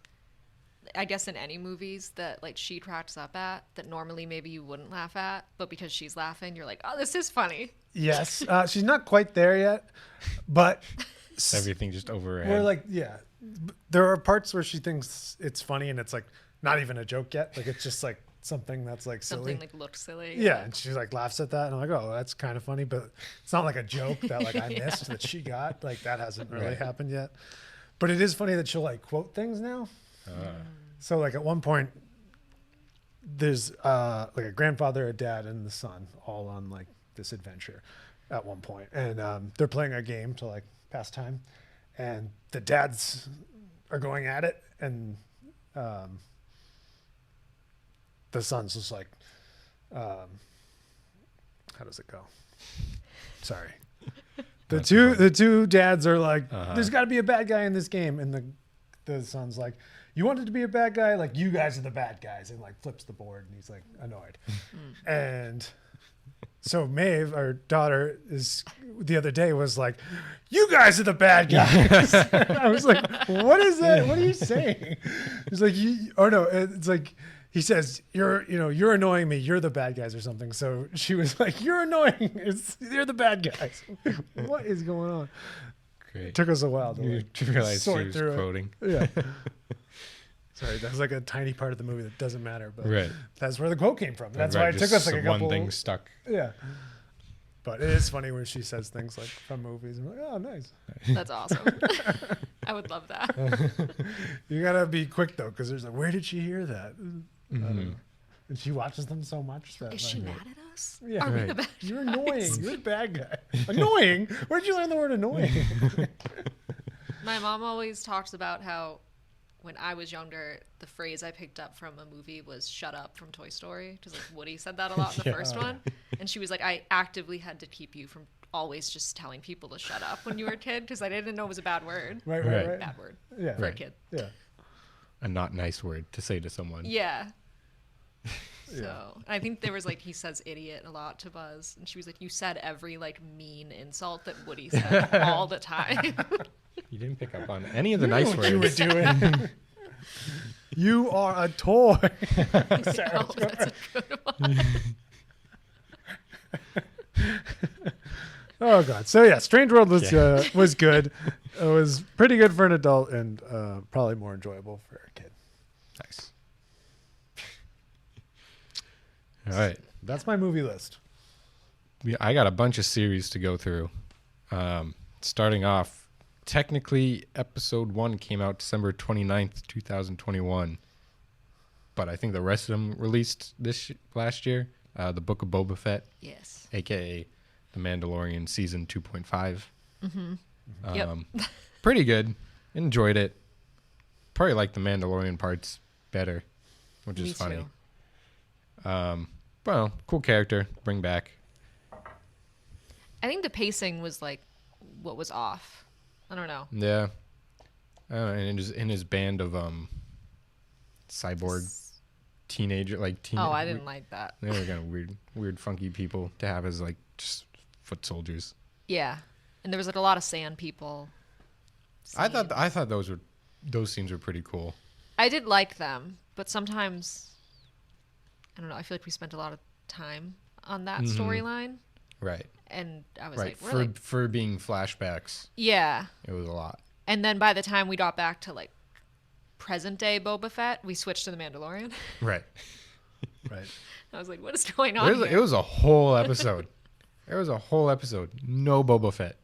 I guess in any movies, that like she cracks up at that normally maybe you wouldn't laugh at, but because she's laughing, you're like, oh, this is funny? Yes. She's not quite there yet, but Everything just over her head. we're like, yeah. There are parts where she thinks it's funny and it's like not even a joke yet. Like it's just like something that's like silly. Something like looked silly. Yeah, and she like laughs at that, and I'm like, oh, that's kind of funny, but it's not like a joke that like I missed that she got. Like that hasn't really happened yet. But it is funny that she'll like quote things now. So like at one point, there's like a grandfather, a dad, and the son all on like this adventure at one point, and they're playing a game to like pass time, and the dads are going at it, and the son's just like, how does it go? Sorry. The two dads are like, there's got to be a bad guy in this game, and the son's like, you wanted to be a bad guy, like you guys are the bad guys, and like flips the board, and he's like annoyed. And so Maeve, our daughter, the other day was like, you guys are the bad guys. I was like, what is that? What are you saying? He's like, it's like, he says, you're annoying me. You're the bad guys or something. So she was like, you're annoying. They're the bad guys. What is going on? Great. It took us a while to realize she sort was through quoting. it. Yeah. Sorry, that's like a tiny part of the movie that doesn't matter, but Right. that's where the quote came from. That's why it took us like a couple. One thing stuck. Yeah. But it is funny when she says things like from movies. I'm like, oh, nice. That's awesome. I would love that. You gotta be quick though, because there's like, where did she hear that? I don't know. And she watches them so much that Is she mad at us? Yeah. Are we Right. the bad you're guys? annoying. You're the bad guy. Annoying? Where'd you learn the word annoying? My mom always talks about how when I was younger, the phrase I picked up from a movie was "shut up" from Toy Story, because like Woody said that a lot in the Yeah. first one, and she was like, I actively had to keep you from always just telling people to shut up when you were a kid, because I didn't know it was a bad word. Right. Bad word Yeah. for a Right. kid. Yeah. A not nice word to say to someone. Yeah. Yeah. So I think there was like he says idiot a lot to Buzz, and she was like, you said every like mean insult that Woody said all the time. You didn't pick up on any of the nice What you were words. doing. You are a toy. Sorry. Oh, that's a good one. Oh god. So yeah, Strange World was good. It was pretty good for an adult and probably more enjoyable for a kid. Nice. All right. That's my movie list. I got a bunch of series to go through. Starting off, technically, episode 1 came out December 29th, 2021. But I think the rest of them released last year. The Book of Boba Fett, Yes. a.k.a. The Mandalorian Season 2.5. Yep. Pretty good. Enjoyed it. Probably like the Mandalorian parts better, which Me is funny. too. Well, cool character. Bring back. I think the pacing was like what was off. I don't know. Yeah. And in his band of cyborg teenager, like teen. Oh, I didn't like that. They were kind of weird, funky people to have as like just foot soldiers. Yeah, and there was like a lot of sand people. I thought those scenes were pretty cool. I did like them, but sometimes I don't know. I feel like we spent a lot of time on that storyline, Right. and I was Right. like, really? For being flashbacks, Yeah. it was a lot. And then by the time we got back to like present day Boba Fett, we switched to the Mandalorian. Right. Right. I was like, what is going on here? It was a whole episode. There was a whole episode. No Boba Fett.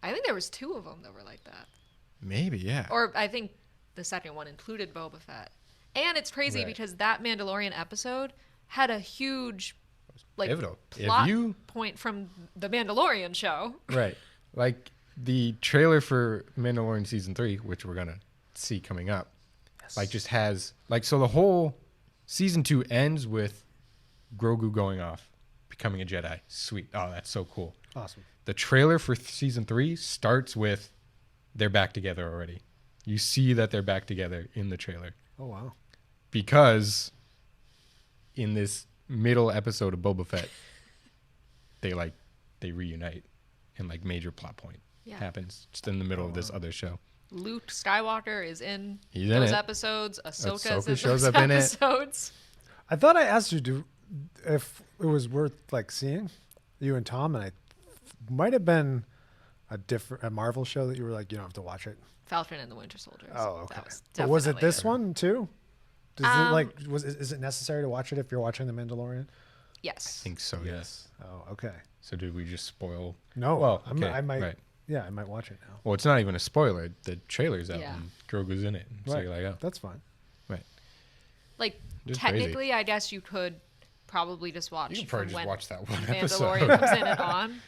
I think there was 2 of them that were like that. Maybe, yeah. Or I think the second one included Boba Fett. And it's crazy Right. because that Mandalorian episode had a huge like pivotal. If plot you- point from the Mandalorian show. Right. Like the trailer for Mandalorian season 3, which we're gonna see coming up, like just has like, so the whole season 2 ends with Grogu going off, becoming a Jedi. Sweet. Oh, that's so cool. Awesome. The trailer for season 3 starts with they're back together already. You see that they're back together in the trailer Oh wow. because in this middle episode of Boba Fett, they reunite and like major plot point Yeah. happens just in the middle of this other show. Luke Skywalker is in He's in those it. episodes. Ahsoka's Ahsoka in shows those up in it. episodes. I thought I asked you if it was worth like seeing you and Tom, and I might have been a Marvel show that you were like, you don't have to watch it. Falcon and the Winter Soldier. Oh, okay. That was But was it definitely- this one too? Does it like Um, is it necessary to watch it if you're watching The Mandalorian? Yes. I think so, yes. Oh, okay. So did we just spoil? No. Well, I okay, might. right. Yeah, I might watch it now. Well, it's not even a spoiler. The trailer's out Yeah. and Grogu's in it. So Right. you're like, oh, That's fine. right. Like Just crazy. technically, I guess you could probably just watch. You could probably from just when watch that one Mandalorian episode. comes in and on.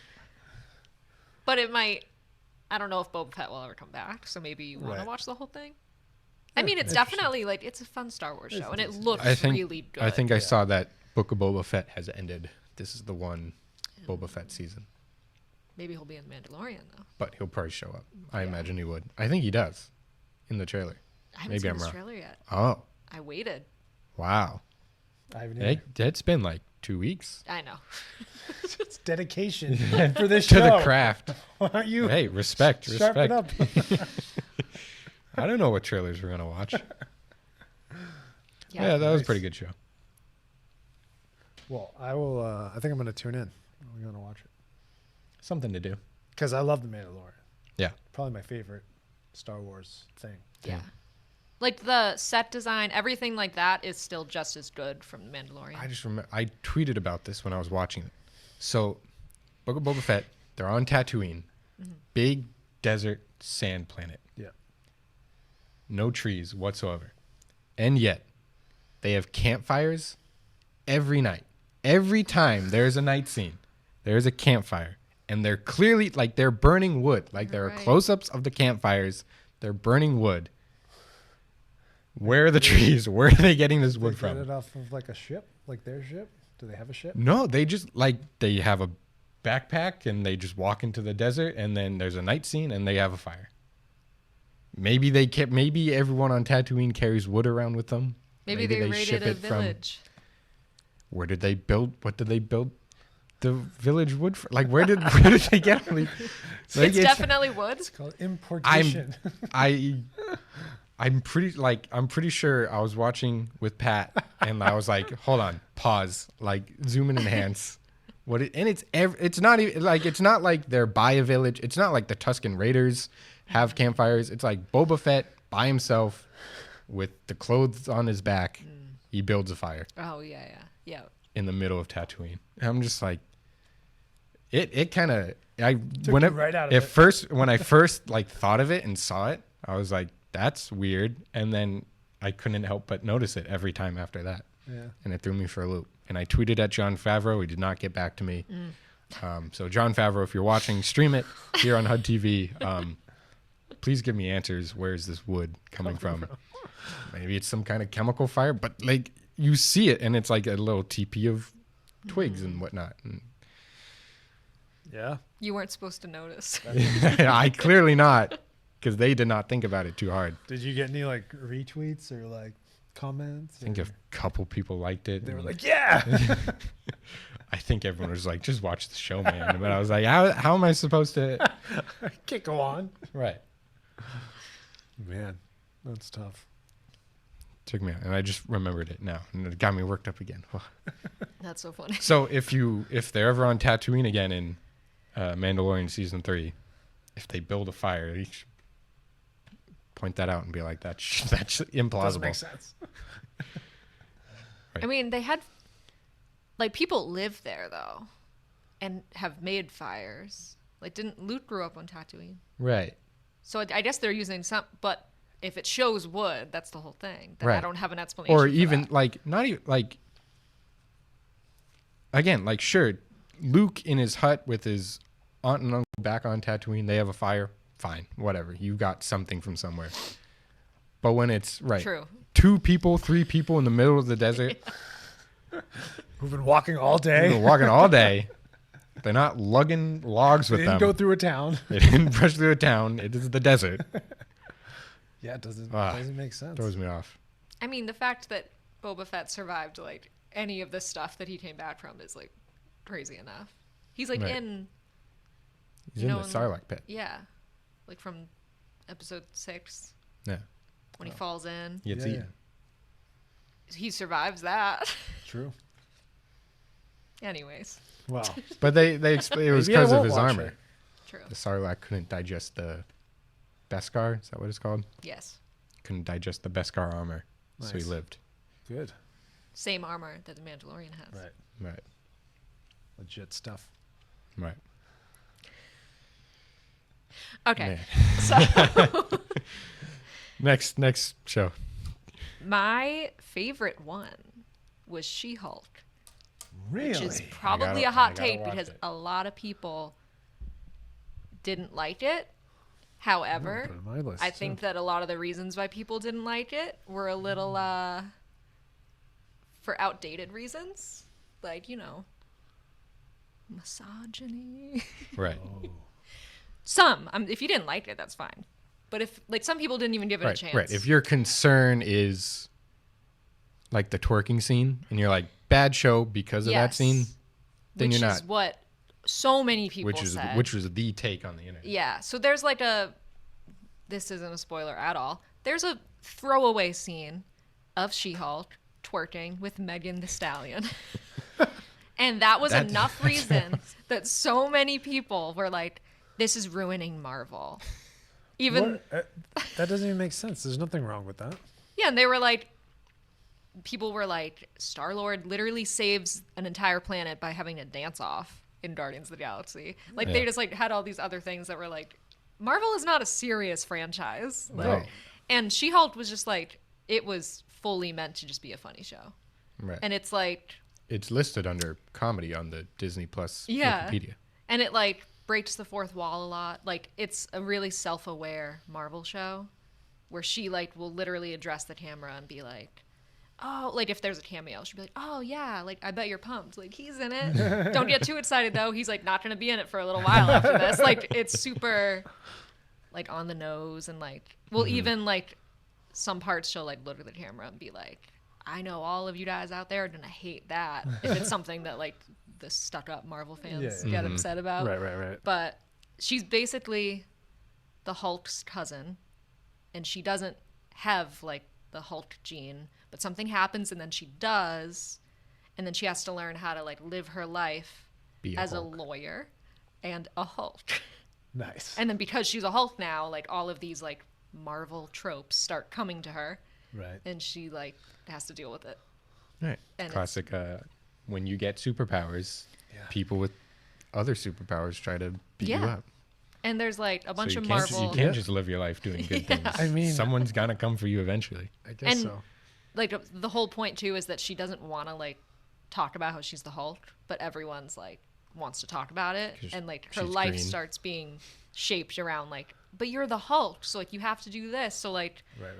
But it might. I don't know if Boba Fett will ever come back, so maybe you want to Right. watch the whole thing. I mean, it's interesting. definitely like it's a fun Star Wars show, and it decent. looks I think really good. I think I saw that Book of Boba Fett has ended. This is the one Boba Fett season. maybe he'll be in Mandalorian though. But he'll probably show up. I Yeah. imagine he would. I think he does in the trailer. I haven't Maybe seen I'm this wrong. trailer yet. Oh, I waited. wow. I haven't Hey, either. it's been like 2 weeks. I know. It's dedication for this To show. the craft. Why don't you Hey, respect. sharpen up? I don't know what trailers we're going to watch. Yeah. Yeah, that was a Nice. pretty good show. Well, I will. I think I'm going to tune in. I'm going to watch it Something to do. because I love The Mandalorian. Yeah. Probably my favorite Star Wars thing. Yeah. Like the set design, everything like that is still just as good from The Mandalorian. I just remember I tweeted about this when I was watching it. So, Book of Boba Fett, they're on Tatooine, big desert sand planet, Yeah. no trees whatsoever, and yet they have campfires every night. Every time there's a night scene, there's a campfire. And they're clearly, like, they're burning wood. Like, there are close-ups of the campfires. They're burning wood. Where are the trees? Where are they getting this wood from? Get it off of, like, a ship? Like their ship? Do they have a ship? No, they just, like, they have a backpack, and they just walk into the desert, and then there's a night scene, and they have a fire. Maybe everyone on Tatooine carries wood around with them. Maybe they raided a village. Where did they build? What did they build the village wood for? Like, where did they get it? Like, it's definitely wood. It's called importation. I'm pretty sure I was watching with Pat, and I was like, hold on, pause, like, zoom and enhance. It's not like they're by a village. It's not like the Tusken Raiders have campfires. It's like Boba Fett by himself with the clothes on his back. He builds a fire. Oh yeah. In the middle of Tatooine. And I'm just like, it kind of, when I first like thought of it and saw it, I was like, that's weird. And then I couldn't help but notice it every time after that. Yeah. And it threw me for a loop. And I tweeted at Jon Favreau. He did not get back to me. So Jon Favreau, if you're watching, stream it here on HUD-TV. Please give me answers. Where's this wood coming from? Maybe it's some kind of chemical fire, but like you see it, and it's like a little teepee of twigs and whatnot. And yeah. You weren't supposed to notice. I clearly not, because they did not think about it too hard. Did you get any like retweets or like comments? I think a couple people liked it. They were like, yeah. I think everyone was like, just watch the show, man. But I was like, how am I supposed to? I can't go on. Right. Man, that's tough. Took me out, and I just remembered it now, and it got me worked up again. That's so funny. So if they're ever on Tatooine again in Mandalorian season 3, if they build a fire, you should point that out and be like, that's implausible. Doesn't make sense. Right. I mean, they had like people live there though, and have made fires. Like, didn't Luke grow up on Tatooine? Right. So I guess they're using some, but if it shows wood, that's the whole thing. Then right. I don't have an explanation. Or for even that. like not even like. Again, like sure, Luke in his hut with his aunt and uncle back on Tatooine, they have a fire. Fine, whatever. You got something from somewhere. But when it's right, True. 2 people, 3 people in the middle of the desert, who've been walking all day. They're not lugging logs with them. They didn't go through a town. They didn't brush through a town. It is the desert. Yeah, it doesn't make sense. Throws me off. I mean, the fact that Boba Fett survived like any of the stuff that he came back from is like crazy enough. He's like Right. He's in the Sarlacc pit. Yeah, like from episode 6. Yeah. When he falls in, He gets eaten. he survives that. True. Anyways. Wow. But it was because of his armor. True. The Sarlacc couldn't digest the Beskar. Is that what it's called? Yes. Couldn't digest the Beskar armor, so he Nice. lived. Good. Same armor that the Mandalorian has. Right. Right. Legit stuff. Right. Okay. Man. So Next show. my favorite one was She-Hulk. Really? Which is probably a hot take because a lot of people didn't like it. However, Put it on my list, I think that a lot of the reasons why people didn't like it were a little for outdated reasons. Like, misogyny. Right. Some. If you didn't like it, that's fine. But if, like, some people didn't even give it a chance. Right. If your concern is like the twerking scene and you're like, bad show because of that scene, then you're not. Which is what so many people said. Which was the take on the internet. Yeah. So there's like this isn't a spoiler at all. There's a throwaway scene of She-Hulk twerking with Megan Thee Stallion. And that was enough reason that so many people were like, this is ruining Marvel. Even that doesn't even make sense. There's nothing wrong with that. Yeah, and they were like, people were like, Star-Lord literally saves an entire planet by having a dance off in Guardians of the Galaxy. Like, they just like had all these other things that were like, Marvel is not a serious franchise. Like, No. And She-Hulk was just like, it was fully meant to just be a funny show. Right. And it's like, It's listed under comedy on the Disney Plus yeah. Wikipedia. And it like breaks the fourth wall a lot. Like it's a really self-aware Marvel show where she like will literally address the camera and be like, oh, like if there's a cameo, she'll be like, oh yeah, like I bet you're pumped. Like he's in it. Don't get too excited though. He's like not going to be in it for a little while after this. Like it's super like on the nose and like, well, even like some parts she'll like look at the camera and be like, I know all of you guys out there are going to hate that if it's something that like the stuck up Marvel fans get upset about. Right. But she's basically the Hulk's cousin and she doesn't have like the Hulk gene, but something happens and then she does, and then she has to learn how to like live her life as a lawyer and a Hulk. Nice. And then because she's a Hulk now, like all of these like Marvel tropes start coming to her, Right. and she like has to deal with it. Right. And Classic. When you get superpowers, people with other superpowers try to beat you up. And there's like a bunch So of you can't Marvel. you can't just live your life doing good things. I mean, someone's gonna come for you eventually. I guess And- so. Like the whole point too is that she doesn't want to like talk about how she's the Hulk, but everyone's like wants to talk about it, 'Cause and like her she's life green. starts being shaped around like, but you're the Hulk, so like you have to do this. So like Right.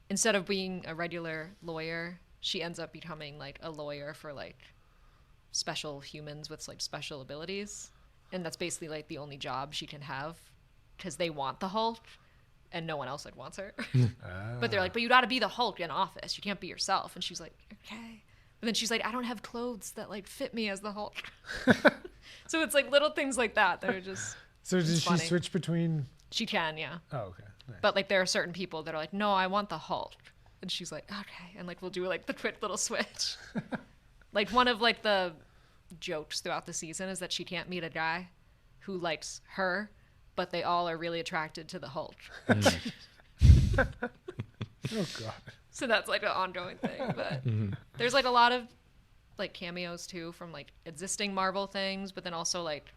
instead of being a regular lawyer, she ends up becoming like a lawyer for like special humans with like special abilities, and that's basically like the only job she can have because they want the Hulk and no one else like wants her. But they're like, but you got to be the Hulk in office, you can't be yourself. And she's like, okay. But then she's like, I don't have clothes that like fit me as the Hulk. So it's like little things like that that are just So did it's she funny. switch between? She can, yeah. Oh, okay. Nice. But like there are certain people that are like, no, I want the Hulk. And she's like, okay. And like we'll do like the quick little switch. Like one of like the jokes throughout the season is that she can't meet a guy who likes her, but they all are really attracted to the Hulk. Oh god. So that's like an ongoing thing. But there's like a lot of like cameos too from like existing Marvel things, but then also like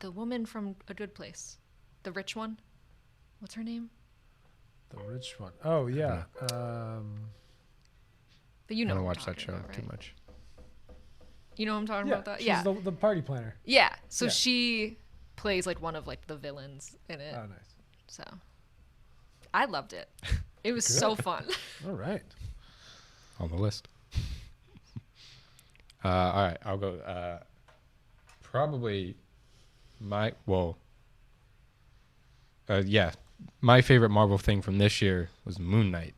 the woman from A Good Place, the rich one. What's her name? The rich one. Oh yeah. But you I know don't what I'm watch that talking show about, too right? much. You know what I'm talking Yeah. about? That? She's Yeah. the party planner. Yeah. So Yeah. she plays like one of like the villains in it. Oh, nice. So I loved it. It was so fun. All right. On the list. All right, I'll go. Probably my my favorite Marvel thing from this year was Moon Knight.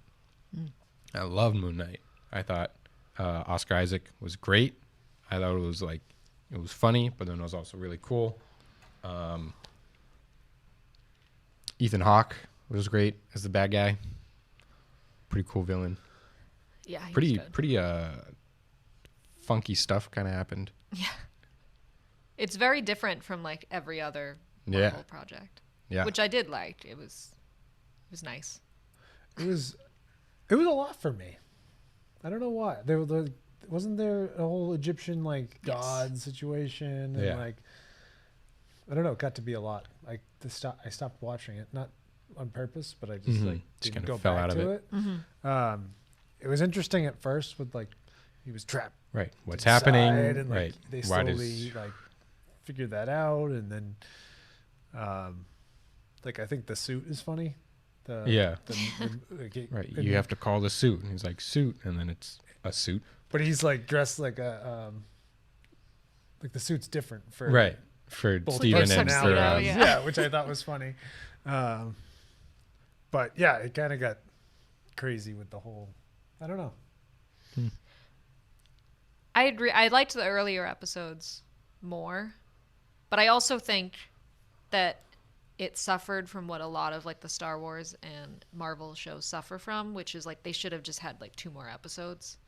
I loved Moon Knight. I thought Oscar Isaac was great. I thought it was funny, but then it was also really cool. Ethan Hawke was great as the bad guy. Pretty cool villain. Yeah. He was good. Pretty funky stuff kind of happened. Yeah. It's very different from like every other Yeah. Marvel project. Yeah. Which I did like. It was nice. It was a lot for me. I don't know why. Wasn't there a whole Egyptian like Yes. god situation and Yeah. like I don't know, it got to be a lot. Like I stopped watching it, not on purpose, but I just like Just didn't kinda go fell back out of to it. it. It was interesting at first with like he was trapped. Right. What's to the happening? side and, like, Right. They Why slowly like figured that out, and then like I think the suit is funny. Yeah. Like, Right. and- You have to call the suit. And he's like, suit. And then it's a suit. But he's like dressed like a like the suit's different for Right. For both Steven and for. personalities. yeah. Yeah, which I thought was funny. But yeah, it kind of got crazy with the whole. I don't know. I agree. I liked the earlier episodes more, but I also think that it suffered from what a lot of like the Star Wars and Marvel shows suffer from, which is like they should have just had like 2 more episodes.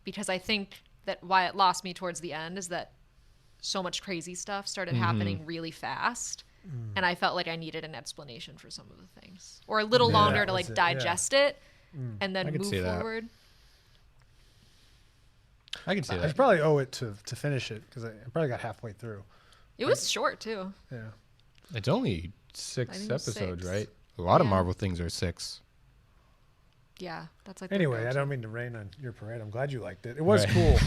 Because I think that why it lost me towards the end is that so much crazy stuff started happening really fast, and I felt like I needed an explanation for some of the things, or a little Yeah, longer to that like was it, yeah. digest it and I then could move see that. forward. I can see I that. probably owe it to finish it because I probably got halfway through. It was short too. Yeah. It's only I 6 think it was episodes, 6. right? A lot of Yeah. Marvel things are 6. Yeah, that's like their Anyway, I go-to. don't mean to rain on your parade. I'm glad you liked it. It was Right. cool,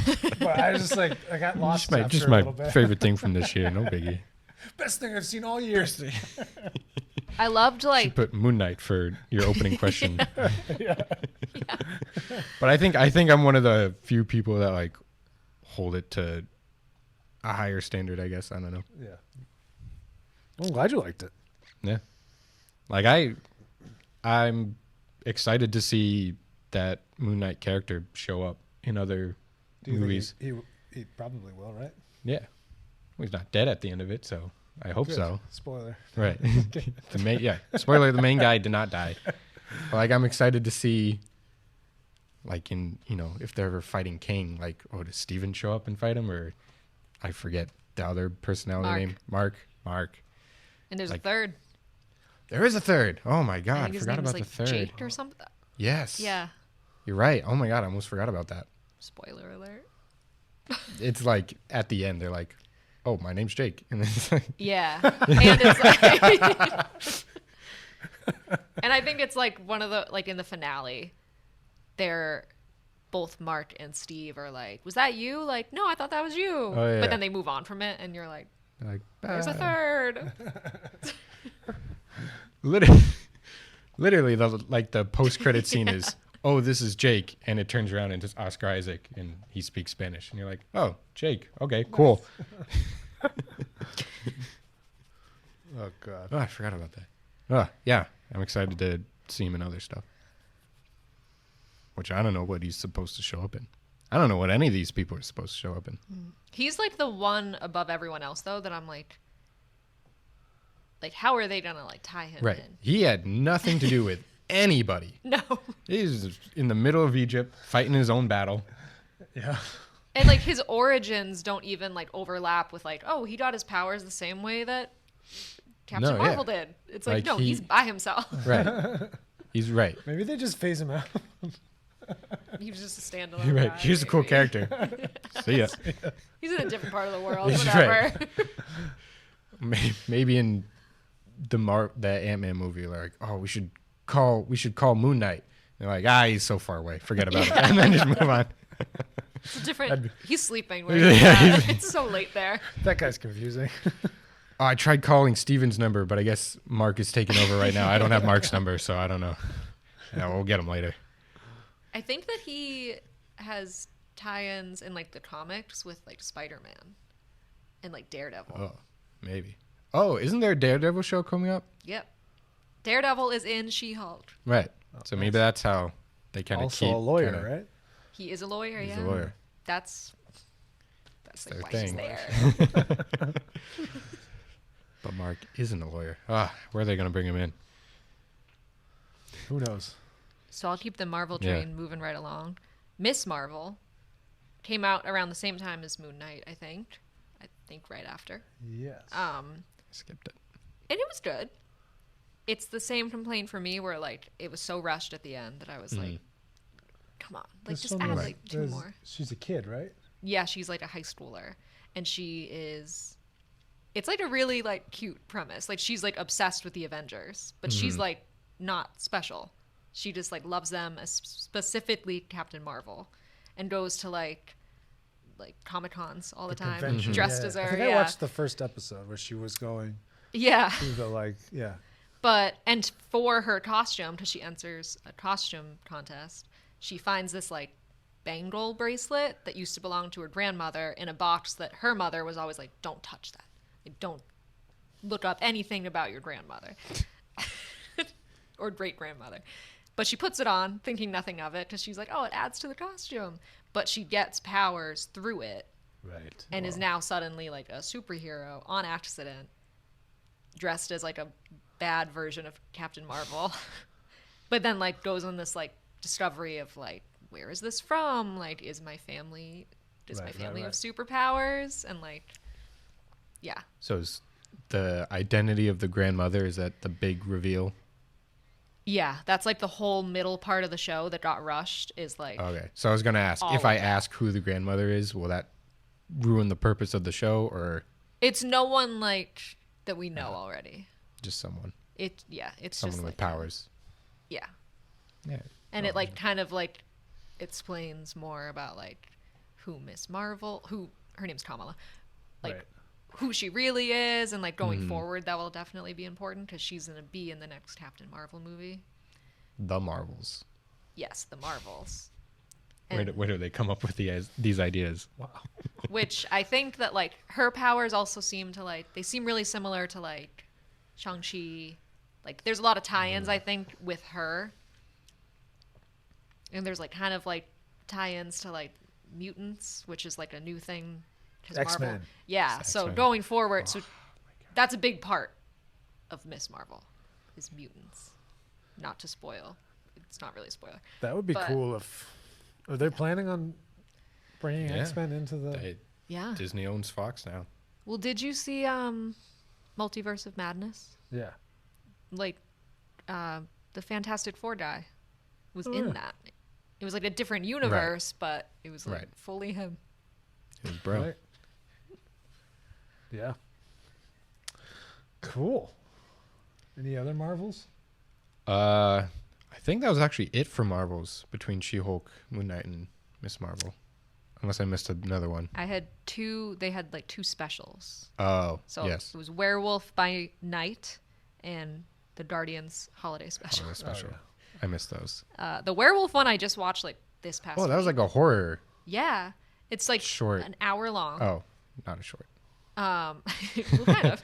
but I was just like I got lost after Just a my little bit. favorite thing from this year. No biggie. Best thing I've seen all year. I loved Should like put Moon Knight for your opening question. Yeah. But I think I'm one of the few people that like hold it to a higher standard. I guess I don't know. Yeah. Well, I'm glad you liked it. Yeah, like I'm excited to see that Moon Knight character show up in other Do you movies. think he probably will, right? Yeah, well, he's not dead at the end of it, so I hope Good. so. Spoiler. Right. The main, yeah. Spoiler: the main guy did not die. But, like, I'm excited to see, like, in if they're ever fighting King, like, does Steven show up and fight him, or I forget the other personality name. Mark. and there's like, a third. There is a third. Oh my I god, think his forgot name was about like the third. Jake or something. Yes. Yeah. You're right. Oh my god, I almost forgot about that. Spoiler alert. It's like at the end they're like, "Oh, my name's Jake," and then it's like, Yeah. And it's like and I think it's like one of the like in the finale, they're both Mark and Steve are like, "Was that you?" Like, "No, I thought that was you." Oh, yeah. But then they move on from it and you're like, they're like "There's a "Ah." third." Literally, the post credit scene is, "Oh, this is Jake," and it turns around and it's Oscar Isaac, and he speaks Spanish, and you're like, "Oh, Jake, okay, cool." Oh god. Oh, I forgot about that. Oh, yeah, I'm excited to see him in other stuff, which I don't know what he's supposed to show up in. I don't know what any of these people are supposed to show up in. He's like the one above everyone else though that I'm like how are they gonna like tie him Right, in? he had nothing to do with anybody. No. He's in the middle of Egypt fighting his own battle. Yeah. And like his origins don't even like overlap with like, oh, he got his powers the same way that Captain No, yeah. Marvel did. It's like, Like, no, he- he's by himself. Right, he's right. Maybe they just phase him out. He was just a standalone. You're right. guy, Here's a cool maybe. character. See ya. He's in a different part of the world. He's Whatever. Maybe in the Ant-Man movie, like, oh, we should call Moon Knight. They're like, he's so far away. Forget about it, and then just move on. It's a different. He's sleeping. Yeah, Yeah, he's- it's so late there. That guy's confusing. Oh, I tried calling Steven's number, but I guess Mark is taking over right now. I don't have Mark's number, so I don't know. Yeah, we'll get him later. I think that he has tie-ins in like the comics with like Spider-Man and like Daredevil. Oh, maybe. Oh, isn't there a Daredevil show coming up? Yep. Daredevil is in She-Hulk. Right. So maybe that's how they kind of Also keep a lawyer, kinda- right? He is a lawyer. He's Yeah. a lawyer. That's their like why he's thing. there. But Mark isn't a lawyer. Where are they going to bring him in? Who knows? So I'll keep the Marvel Yeah. train moving right along. Miss Marvel came out around the same time as Moon Knight, I think. I think right after. Yes. Skipped it. And it was good. It's the same complaint for me where like it was so rushed at the end that I was like, come on. Like This just one add was- like 2 there's- more. She's a kid, right? Yeah, she's like a high schooler. And she is it's like a really like cute premise. Like she's like obsessed with the Avengers, but she's like not special. She just like loves them, specifically Captain Marvel, and goes to like Comic-Cons all the time, Convention, dressed yeah. as her. I think I yeah. watched the first episode where she was going Yeah. to the yeah. But and for her costume, because she enters a costume contest, she finds this like bangle bracelet that used to belong to her grandmother in a box that her mother was always like, "Don't touch that. Like, don't look up anything about your grandmother or great grandmother." But she puts it on, thinking nothing of it, because she's like, "Oh, it adds to the costume." But she gets powers through it, Right. and is now suddenly like a superhero on accident, dressed as like a bad version of Captain Marvel. But then like goes on this like discovery of like, where is this from? Like, is my family Right. have superpowers? And like, yeah. So is the identity of the grandmother, is that the big reveal? Yeah, that's like the whole middle part of the show that got rushed is like, Okay. So I was going to ask, All if of I that. ask who the grandmother is, will that ruin the purpose of the show, or it's no one like that we know already. just someone? it's Someone just with like powers. Yeah. Yeah. And it like kind of like explains more about like who Miss Marvel, who her name's Kamala, like Right. who she really is, and like going forward that will definitely be important because she's gonna be in the next Captain Marvel movie. The Marvels. Yes, the Marvels. Where do they come up with these ideas? Wow. Which I think that like her powers also seem to like they seem really similar to like Shang-Chi. Like there's a lot of tie-ins I think with her. And there's like kind of like tie-ins to like mutants, which is like a new thing. 'Cause X-Men. Marvel, yeah. It's So X-Men. going forward, so that's a big part of Miss Marvel is mutants. Not to spoil. It's not really a spoiler. That would be But- cool if. Are they planning on bringing Yeah. X-Men into the? Yeah. Disney owns Fox now. Well, did you see Multiverse of Madness? Yeah. Like the Fantastic Four guy was Oh, in yeah. that. It was like a different universe, but it was like Right. fully him. It was bro. Right. Yeah. Cool. Any other Marvels? I think that was actually it for Marvels between She-Hulk, Moon Knight, and Miss Marvel. Unless I missed another one. I had they had like two specials. Oh, So yes. it was Werewolf by Night and the Guardians Holiday Special. Holiday special. yeah. I missed those. The Werewolf one I just watched like this past Oh, that was week. like a horror. Yeah. It's like Short. an hour long. Oh, not a short. Well, kind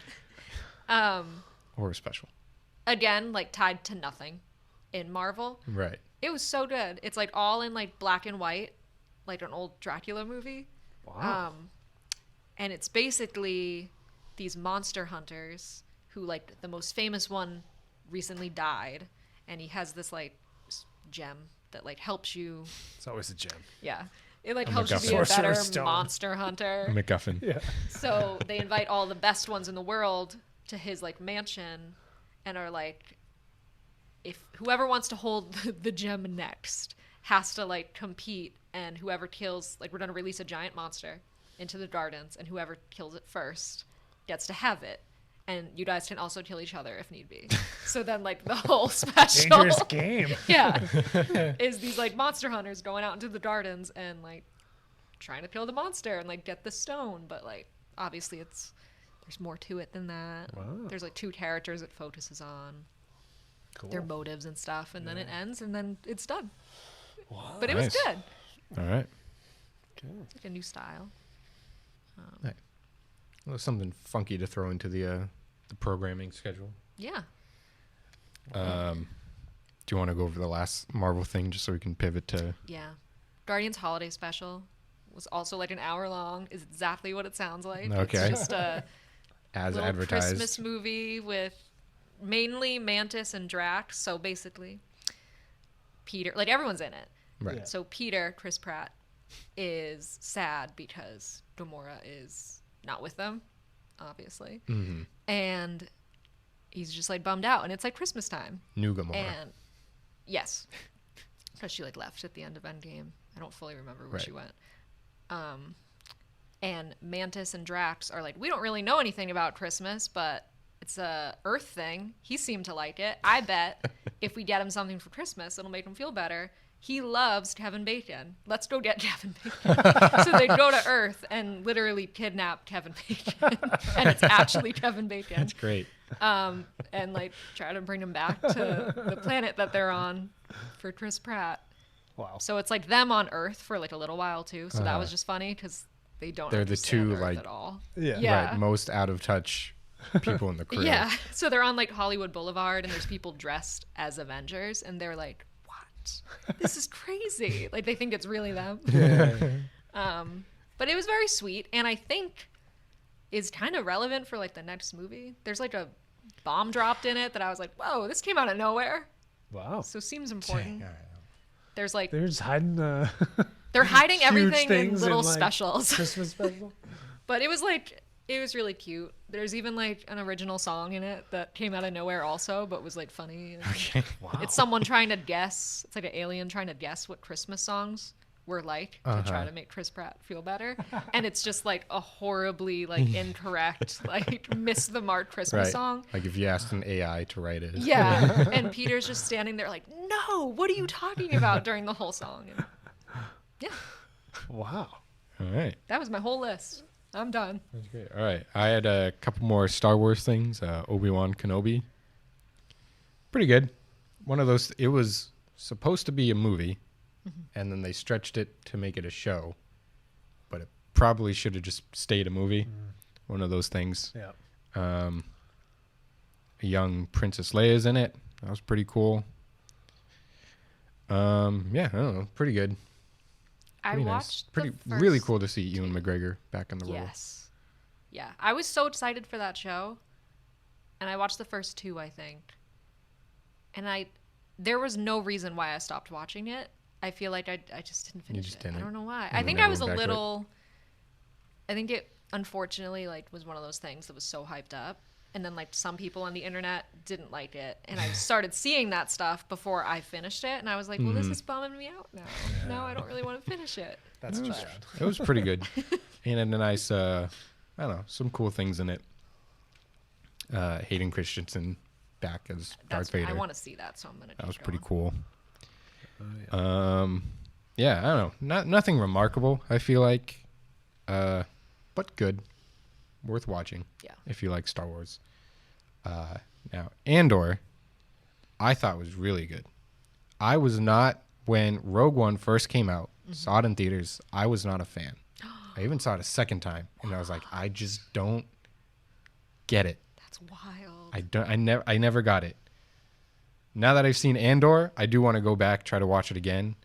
of. Horror special. Again, like tied to nothing in Marvel. Right. It was so good. It's like all in like black and white, like an old Dracula movie. Wow. And it's basically these monster hunters who like the most famous one recently died, and he has this like gem that like helps you. It's always a gem. Yeah. It like A helps you MacGuffin. be a better Sorcerer's Stone. monster hunter. MacGuffin. Yeah. So they invite all the best ones in the world to his like mansion and are like, if whoever wants to hold the gem next has to like compete, and whoever kills, like we're going to release a giant monster into the gardens, and whoever kills it first gets to have it. And you guys can also kill each other if need be. So then like the whole special Dangerous game. yeah, is these like monster hunters going out into the gardens and like trying to kill the monster and like get the stone, but like obviously there's more to it than that. Wow. There's like two characters it focuses on, Cool. their motives and stuff, and then it ends and then it's done. Wow. But it was Nice. good. All right. Like a new style. Well, something funky to throw into the programming schedule. Yeah. Do you want to go over the last Marvel thing just so we can pivot to? Yeah. Guardians Holiday Special was also like an hour long. Is exactly what it sounds like. Okay. It's just a As little advertised. Christmas movie with mainly Mantis and Drax. So basically, Peter, like everyone's in it. Right. Yeah. So Peter, Chris Pratt, is sad because Gamora is not with them, obviously, Mm-hmm. and he's just like bummed out. And it's like Christmas time, New Gamora. and yes, because she like left at the end of Endgame. I don't fully remember where Right. she went. And Mantis and Drax are like, we don't really know anything about Christmas, but it's a Earth thing. He seemed to like it. I bet if we get him something for Christmas, it'll make him feel better. He loves Kevin Bacon. Let's go get Kevin Bacon. So they go to Earth and literally kidnap Kevin Bacon. And it's actually Kevin Bacon. That's great. And like try to bring him back to the planet that they're on for Chris Pratt. Wow. So it's like them on Earth for like a little while too. So that was just funny because they don't. They're the understand two, Earth like- at all. Yeah. Yeah. Right. Most out of touch people in the crew. Yeah. So they're on like Hollywood Boulevard and there's people dressed as Avengers and they're like, what? This is crazy. Like they think it's really them. But it was very sweet and I think is kind of relevant for like the next movie. There's like a bomb dropped in it that I was like, whoa, this came out of nowhere. Wow. So seems important. There's like They're just hiding they're hiding huge everything in things little like, specials. Christmas special. But it was like it was really cute. There's even like an original song in it that came out of nowhere also, but was like funny. And Okay. Wow. it's someone trying to guess. It's like an alien trying to guess what Christmas songs were like to try to make Chris Pratt feel better. And it's just like a horribly like incorrect, like miss the mark Christmas song. Like if you asked an AI to write it. Yeah. And Peter's just standing there like, no, what are you talking about during the whole song? And yeah. Wow. All right. That was my whole list. I'm done. That's great. All right. I had a couple more Star Wars things. Obi-Wan Kenobi. Pretty good. One of those, it was supposed to be a movie, and then they stretched it to make it a show. But it probably should have just stayed a movie. One of those things. Yeah. A young Princess Leia's in it. That was pretty cool. Yeah, I don't know. Pretty good. Pretty I nice. watched Pretty the first really cool to see Ewan McGregor back in the role. Yes. Yeah. I was so excited for that show. And I watched the first 2, I think. And there was no reason why I stopped watching it. I feel like I just didn't finish just it. didn't. I don't know why. You I think never I was a went back to it? little I think it unfortunately like was one of those things that was so hyped up. And then like some people on the internet didn't like it. And I started seeing that stuff before I finished it. And I was like, well, this is bumming me out now. Now I don't really want to finish it. That's bad. It was pretty good. And then a nice, I don't know, some cool things in it. Hayden Christensen back as Darth Vader. I want to see that, so I'm going to That was pretty cool. Yeah, I don't know. Nothing remarkable, I feel like. But good. Worth watching. Yeah. If you like Star Wars. Now, Andor, I thought was really good. I was not, when Rogue One first came out, saw it in theaters, I was not a fan. I even saw it a second time, and I was like, I just don't get it. That's wild. I never got it. Now that I've seen Andor, I do want to go back, try to watch it again.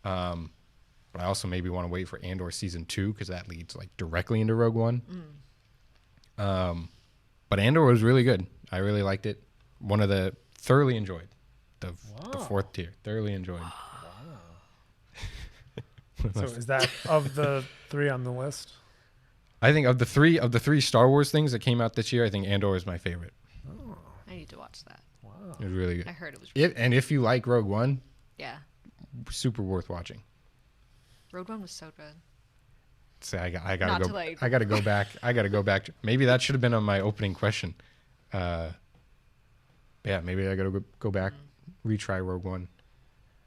But I also maybe want to wait for Andor season 2 because that leads like directly into Rogue One. But Andor was really good. I really liked it. One of the thoroughly enjoyed. The fourth tier. Thoroughly enjoyed. So is that of the 3 on the list? I think of the three Star Wars things that came out this year, I think Andor is my favorite. I need to watch that. Wow. It was really good. I heard it was really And if you like Rogue One, Yeah. super worth watching. Rogue One was so good. Say I Not gotta to, go. like- I gotta go back. Maybe that should have been on my opening question. Yeah, maybe I gotta go back, retry Rogue One.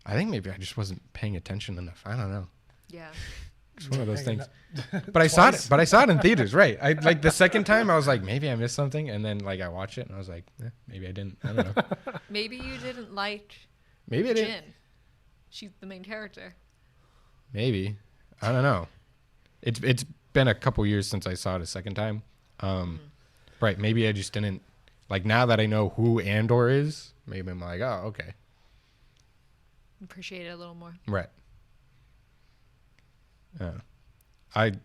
I think maybe I just wasn't paying attention enough. I don't know. Yeah. It's one of those things. But I saw it in theaters, right? I like the second time I was like, maybe I missed something, and then like I watched it and I was like, maybe I didn't. I don't know. Maybe you didn't like Maybe I didn't. Jin. She's the main character. Maybe. I don't know. It's been a couple years since I saw it a second time. Right. Maybe I just didn't like now that I know who Andor is, maybe I'm like, oh, okay. Appreciate it a little more. Right.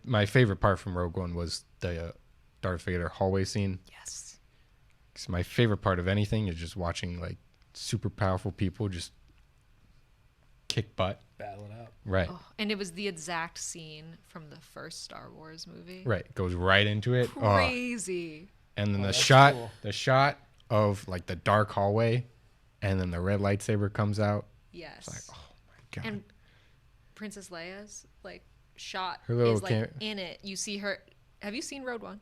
My favorite part from Rogue One was the Darth Vader hallway scene. Yes. 'Cause my favorite part of anything is just watching like super powerful people just kick butt. Battle it out. Right. Oh, and it was the exact scene from the first Star Wars movie. Right. Goes right into it. Oh. Crazy. And then that's cool. the shot of like the dark hallway, and then the red lightsaber comes out. Yes. It's like, oh my god. And Princess Leia's like shot Her little is like in it. You see her. Have you seen Rogue One?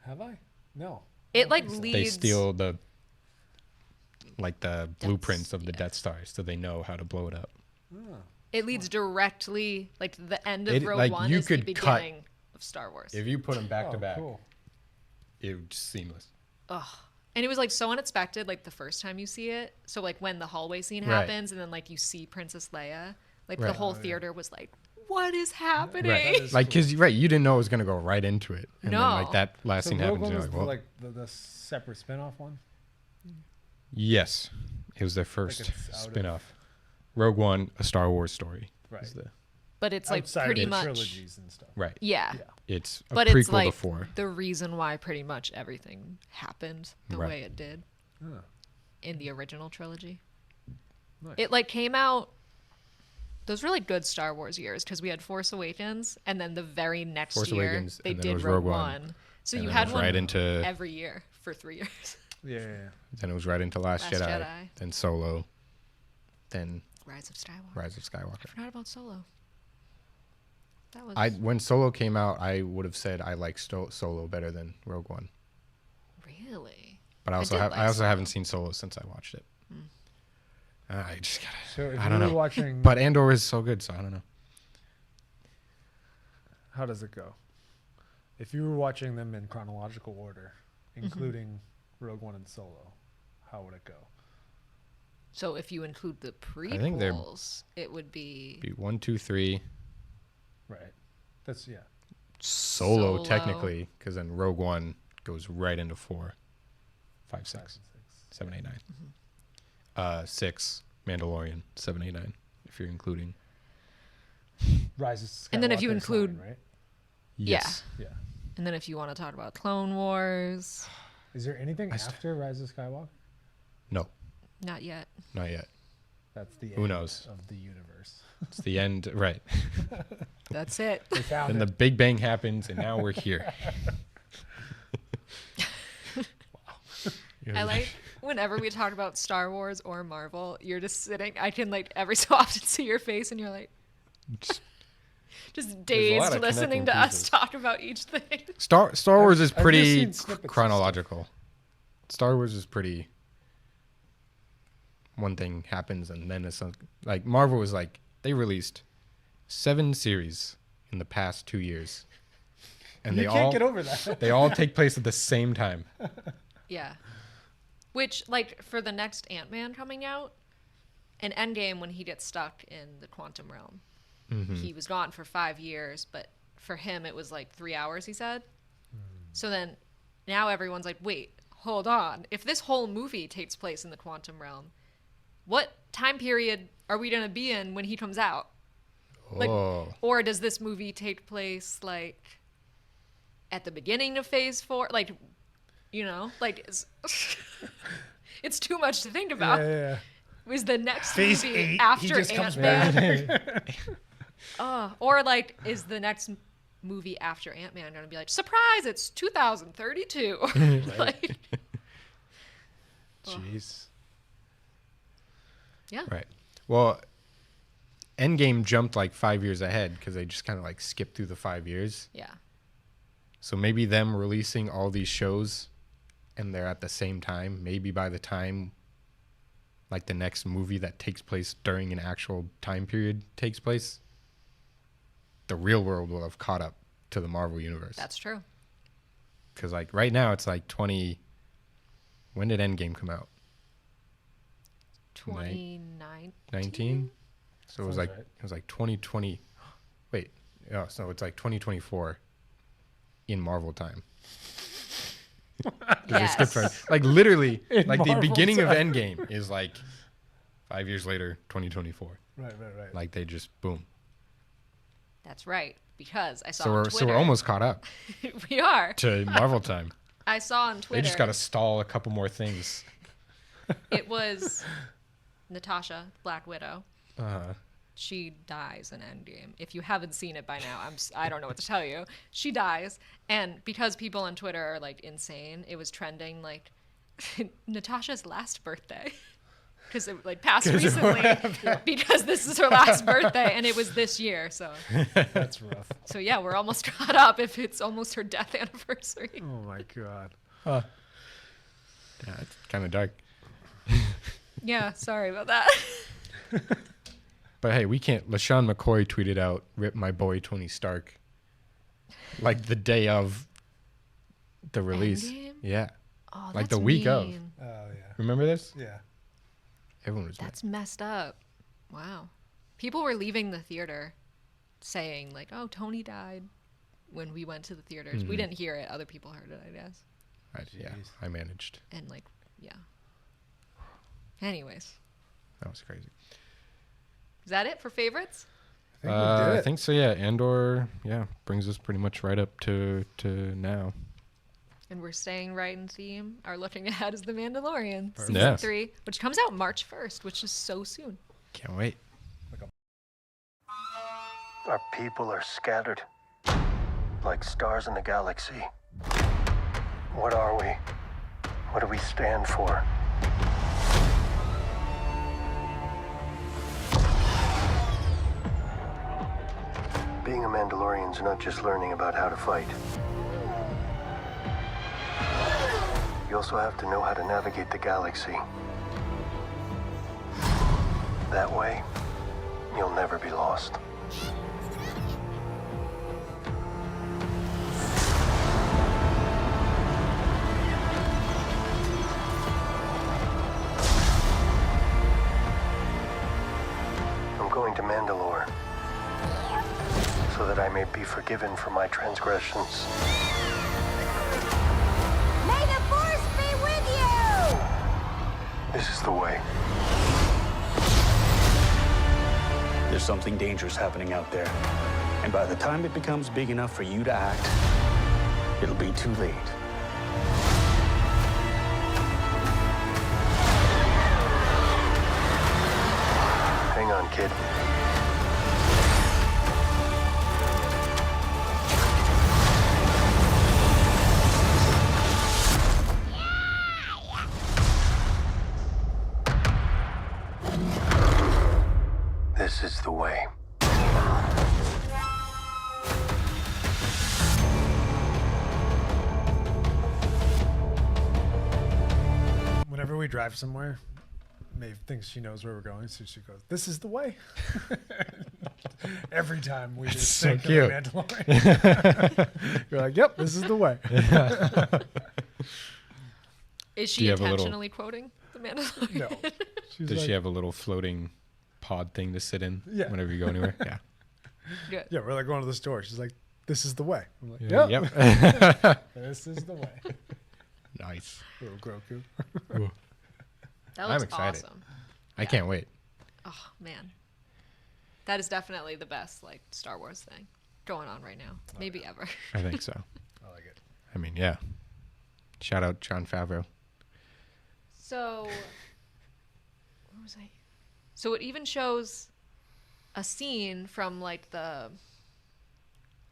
Have I? No. It like think so. leads. They steal the blueprints of the yeah. Death Star, so they know how to blow it up. Oh. It leads directly like to the end of It- Rogue like, One you is the could cut- beginning of Star Wars. If you put them back to back, Cool. it would just seamless. Ugh. And it was like so unexpected, like the first time you see it. So like when the hallway scene Right. happens, and then like you see Princess Leia, like the Right. whole Oh, yeah. theater was like, "What is happening?" Right. is Like, cool. because you didn't know it was gonna go right into it, and then like No. that last So scene Rogue happens. One And was you're like, well, the separate spin-off one? yes, it was their first it's out of- spin-off. Rogue One, a Star Wars story. Right. is the- But it's like Outside pretty of the much, trilogies and stuff. right. yeah. Yeah. It's a But prequel it's like to 4. the reason why pretty much everything happened the Right. way it did Huh. in the original trilogy. Nice. It like came out. Those were like good Star Wars years because we had Force Awakens, and then the very next Force year Awakens, they and then it did was Rogue Rogue One. One. So And you then it had was one right into every year for 3 years. Yeah. then it was right into Last Last Jedi, Jedi. then Solo, then Rise of Skywalker. Rise of I Skywalker. forgot about Solo. That was When Solo came out, I would have said I like Solo better than Rogue One. really. But I also haven't seen Solo since I watched it. I just gotta. So if I you don't were know. watching, But Andor is so good, so I don't know. how does it go? If you were watching them in chronological order, including Rogue One and Solo, how would it go? So if you include the think they're- prequels, it would be Be 1, 2, 3. Right. That's Solo, Solo. technically, because then Rogue One goes right into 4, 5, 5 6, and 6. 7, 8, 9. 6, Mandalorian, 7, 8, 9. If you're including. Rise of Skywalker. And then if you is include- 9, right? Yes. Yeah. And then if you want to talk about Clone Wars, Is there anything after Rise of Skywalker? No, not yet. not yet. That's the Who end knows? of the universe. It's the end, right? That's it. They found And the it. Big Bang happens, and now we're here. I like whenever we talk about Star Wars or Marvel, you're just sitting. I can like every so often see your face, and you're like just lot dazed of listening connecting to us pieces. talk about each thing. Star Wars is I've just pretty seen snippets and chronological. Star Wars is pretty. One thing happens, and then it's like Marvel was like they released 7 series in the past 2 years, and You they can't all get over that. they all take place at the same time. Yeah. Which, like, for the next Ant-Man coming out, in Endgame, when he gets stuck in the quantum realm, he was gone for 5 years, but for him, it was like 3 hours, he said. So then, now everyone's like, wait, hold on. If this whole movie takes place in the quantum realm, what time period are we going to be in when he comes out? Like, Oh, or does this movie take place, like, at the beginning of Phase 4? Like, you know, like, it's too much to think about. Yeah. Was the next Phase movie 8, he after just comes Ant-Man? back. Or, like, is the next movie after Ant-Man going to be like, surprise, it's 2032? Like, Jeez. yeah. right. Well, Endgame jumped like 5 years ahead because they just kind of like skipped through the 5 years. Yeah. So maybe them releasing all these shows and they're at the same time, maybe by the time like the next movie that takes place during an actual time period takes place, the real world will have caught up to the Marvel universe. That's true. Because like right now it's like 20. When did Endgame come out? 2019? 19. So it was Sounds like right. it was like 2020. Wait, yeah. So it's like 2024 in Marvel time. 'Cause they skipped right- like literally, like the Marvel beginning of time. Endgame is like 5 years later, 2024. Right. Like they just boom. That's right. Because I saw So on we're Twitter. almost caught up We are. to Marvel time. I saw on Twitter. They just got to stall a couple more things. It was Natasha, Black Widow. Uh, She dies in Endgame. If you haven't seen it by now, I don't know what to tell you. She dies, and because people on Twitter are like insane, it was trending like Natasha's last birthday because it like passed recently because this is her last birthday, and it was this year. So That's rough. yeah, we're almost caught up if it's almost her death anniversary. Oh my god. yeah, it's kind of dark. Yeah, sorry about that. But hey, we can't. LaShawn McCoy tweeted out, "Rip my boy Tony Stark," like the day of the release. Endgame? Yeah, Oh, Like that's the week of. mean. Oh yeah. remember this? Yeah. Everyone was. That's messed up. Wow. People were leaving the theater saying, like, oh, Tony died when we went to the theaters. We didn't hear it. Other people heard it, I guess. Yeah, Jeez. I managed. And, like, yeah. Anyways. That was crazy. Is that it for favorites? I think we did I it. think so. Yeah, Andor. Yeah, brings us pretty much right up to now. And we're staying right in theme. Our looking ahead is The Mandalorian, Perfect. season Yeah. 3, which comes out March 1st, which is so soon. Can't wait. Our people are scattered, like stars in the galaxy. What are we? What do we stand for? Being a Mandalorian's not just learning about how to fight. You also have to know how to navigate the galaxy. That way, you'll never be lost. I'm going to Mandalore so that I may be forgiven for my transgressions. May the Force be with you! This is the way. There's something dangerous happening out there. And by the time it becomes big enough for you to act, it'll be too late. Hang on, kid. This is the way. Whenever we drive somewhere, Maeve thinks she knows where we're going, so she goes, "This is the way." Every time we just so think of cute. the Mandalorian. You're like, "Yep, this is the way." Is Do she you have a little- intentionally quoting the Mandalorian? No. She's Does like, she have a little floating pod thing to sit in Yeah. whenever you go anywhere? Yeah. Good. Yeah, we're like going to the store. She's like, "This is the way." I'm like, Yeah, "Yep, Yep. this is the way." Nice. Little Grogu. That I'm looks excited. awesome. I can't wait. Oh man, that is definitely the best like Star Wars thing going on right now. Maybe ever. I think so. I like it. I mean, yeah. Shout out Jon Favreau. So, where was I? So it even shows a scene from like the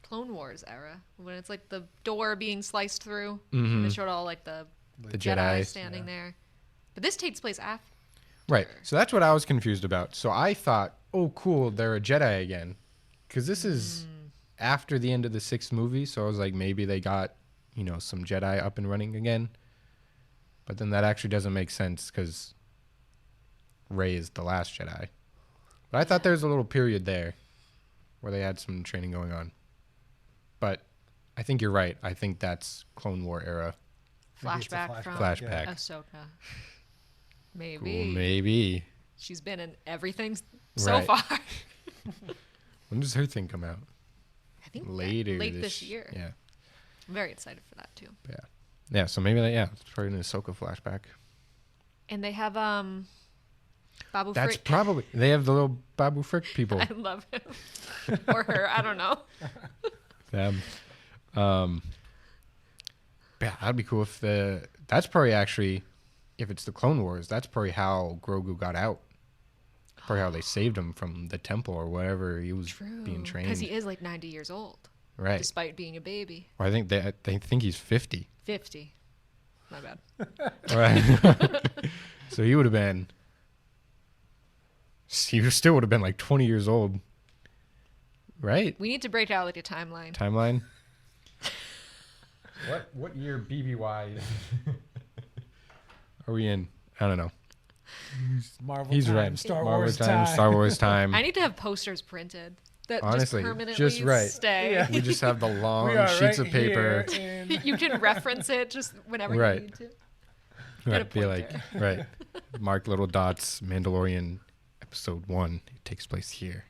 Clone Wars era when it's like the door being sliced through, and it showed all like the Jedi Jedi, standing there. But this takes place after. Right. So that's what I was confused about. So I thought, oh, cool, they're a Jedi again. Because this is after the end of the 6th movie. So I was like, maybe they got, some Jedi up and running again. But then that actually doesn't make sense because Rey is the last Jedi. But I thought there was a little period there where they had some training going on. But I think you're right. I think that's Clone War era. Maybe it's a Flashback from Flashback. Ahsoka. Maybe. Cool, maybe. She's been in everything so Right. far. When does her thing come out? I think Later. late this year. Yeah. I'm very excited for that too. Yeah. Yeah, so maybe it's probably an Ahsoka flashback. And they have Babu That's Frick. probably they have the little Babu Frick people. I love him. Or her, I don't know. Them. Yeah, that'd be cool if that's probably actually if it's the Clone Wars, that's probably how Grogu got out. Probably how they saved him from the temple or whatever he was being trained. Because he is like 90 years old, right. despite being a baby. Or I think they think he's 50. 50. My bad. Right. So he would have been. He still would have been like 20 years old. Right? We need to break out like a timeline. Timeline? What year BBY are we in? I don't know. Marvel He's time, right. Star Marvel Wars time. Star Wars time. I need to have posters printed that Honestly, just permanently just right. stay. Yeah. We just have the long We are sheets right of paper. here in- You can reference it just whenever Right. you need to. Right, a be like, right. Mark little dots, Mandalorian episode 1. It takes place here.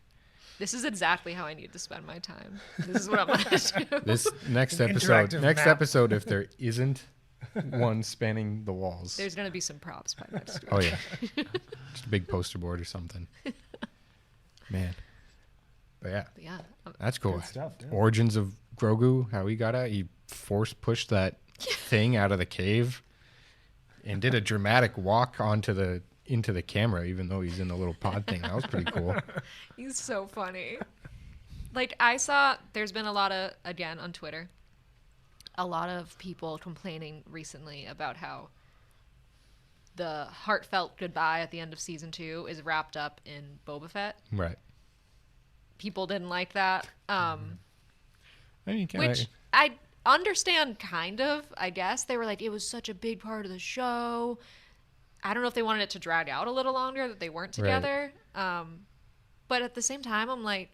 This is exactly how I need to spend my time. This is what I'm going to do. This next An episode, interactive next map. episode, if there isn't one spanning the walls. There's going to be some props by next week. Oh yeah, just a big poster board or something. Man, but yeah, But yeah. that's cool. Good stuff, yeah. Origins of Grogu, how he got out. He force pushed that thing out of the cave, and did a dramatic walk into the camera, even though he's in the little pod thing. That was pretty cool. He's so funny. Like, I saw there's been a lot of, again, on Twitter, a lot of people complaining recently about how the heartfelt goodbye at the end of season 2 is wrapped up in Boba Fett. Right. people didn't like that. I mean, Which I understand, kind of, I guess. They were like, it was such a big part of the show. I don't know if they wanted it to drag out a little longer, that they weren't together. But at the same time, I'm like,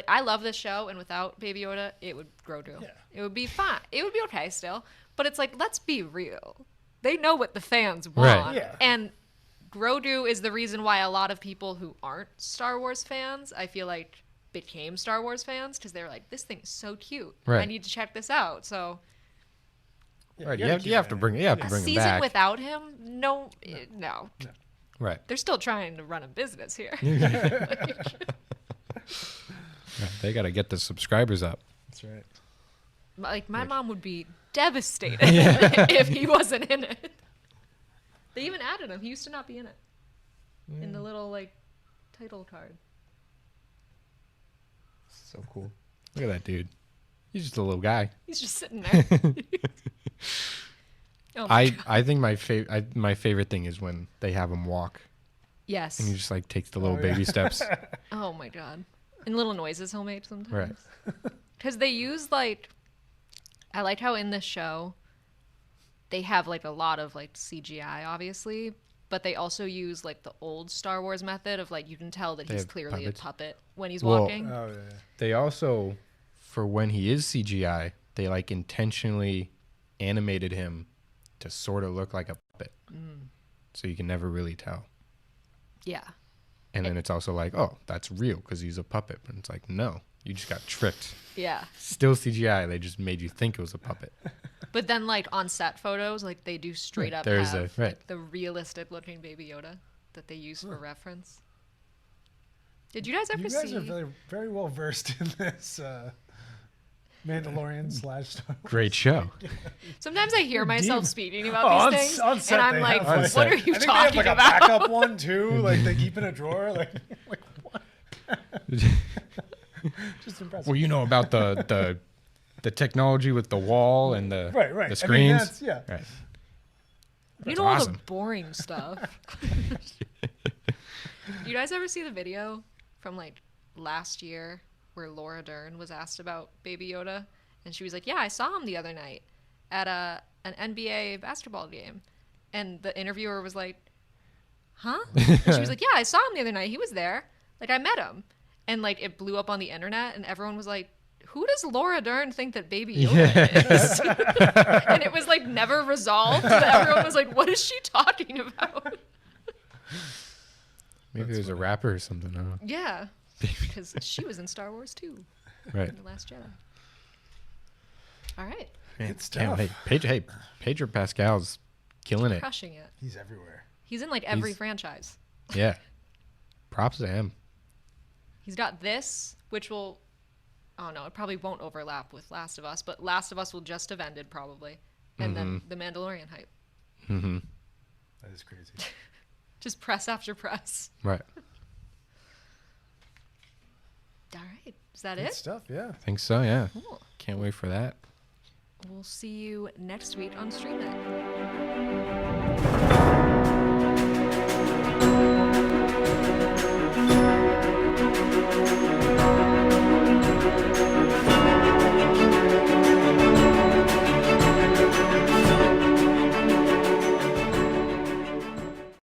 I love this show, and without Baby Yoda, it would Grogu. Yeah. It would be fine. It would be okay still. But it's like, let's be real. They know what the fans want. Right. Yeah. And Grogu is the reason why a lot of people who aren't Star Wars fans, I feel like, became Star Wars fans, because they were like, this thing is so cute. Right. I need to check this out. So right, gotta you have keep to it. bring it a back. season without him, no. Right. They're still trying to run a business here. Yeah, they got to get the subscribers up. That's right. Like, my mom would be devastated if he wasn't in it. They even added him. He used to not be in it. In the little, like, title card. So cool. Look at that dude. He's just a little guy. He's just sitting there. Oh my God. I think my favorite thing is when they have him walk Yes. and he just like takes the little yeah. baby steps. Oh my God. And little noises he'll make sometimes. Right. Because they use, like, I like how in this show they have, like, a lot of, like, CGI, obviously, but they also use, like, the old Star Wars method of, like, you can tell that They he's have clearly puppets. a puppet when he's Well, walking. Oh yeah. They also, for when he is CGI, they like intentionally animated him to sort of look like a puppet. So you can never really tell. Yeah. And then it's also like, oh, that's real because he's a puppet. But it's like, no, you just got tricked. Yeah. Still CGI. They just made you think it was a puppet. But then, like, on set photos, like, they do straight up There's have right. like, the realistic looking Baby Yoda that they use for reference. Did you guys ever You guys see? are very, very well versed in this Mandalorian / Star Wars. Great show. Sometimes I hear myself deep. speaking about these things, on set and I'm they like, have, "What set. are you I think talking they have like about?" a backup one too. Like they keep in a drawer. Like what? Just impressive. Well, you know about the technology with the wall and the Right. the I mean, screens. that's, yeah. Right. You That's know all awesome. the boring stuff. You guys ever see the video from like last year where Laura Dern was asked about Baby Yoda, and she was like, "Yeah, I saw him the other night at an NBA basketball game," and the interviewer was like, "Huh?" And she was like, "Yeah, I saw him the other night. He was there. Like, I met him," and like it blew up on the internet, and everyone was like, "Who does Laura Dern think that Baby Yoda is?" And it was like never resolved. But everyone was like, "What is she talking about?" Maybe there's a rapper or something. I don't know. Yeah, because she was in Star Wars too, Right. in The Last Jedi. All right, Man, Good can't stuff. wait. Pedro Pascal's killing it. crushing it. He's everywhere. He's in like every He's- franchise. Yeah. Props to him. He's got this, which will, oh no, it probably won't overlap with Last of Us, but Last of Us will just have ended probably, and then the Mandalorian hype. Mm-hmm. That is crazy. Just press after press. Right. All right, is that Good it? stuff. Yeah. I think so, yeah. Cool. Can't wait for that. We'll see you next week on Stream It.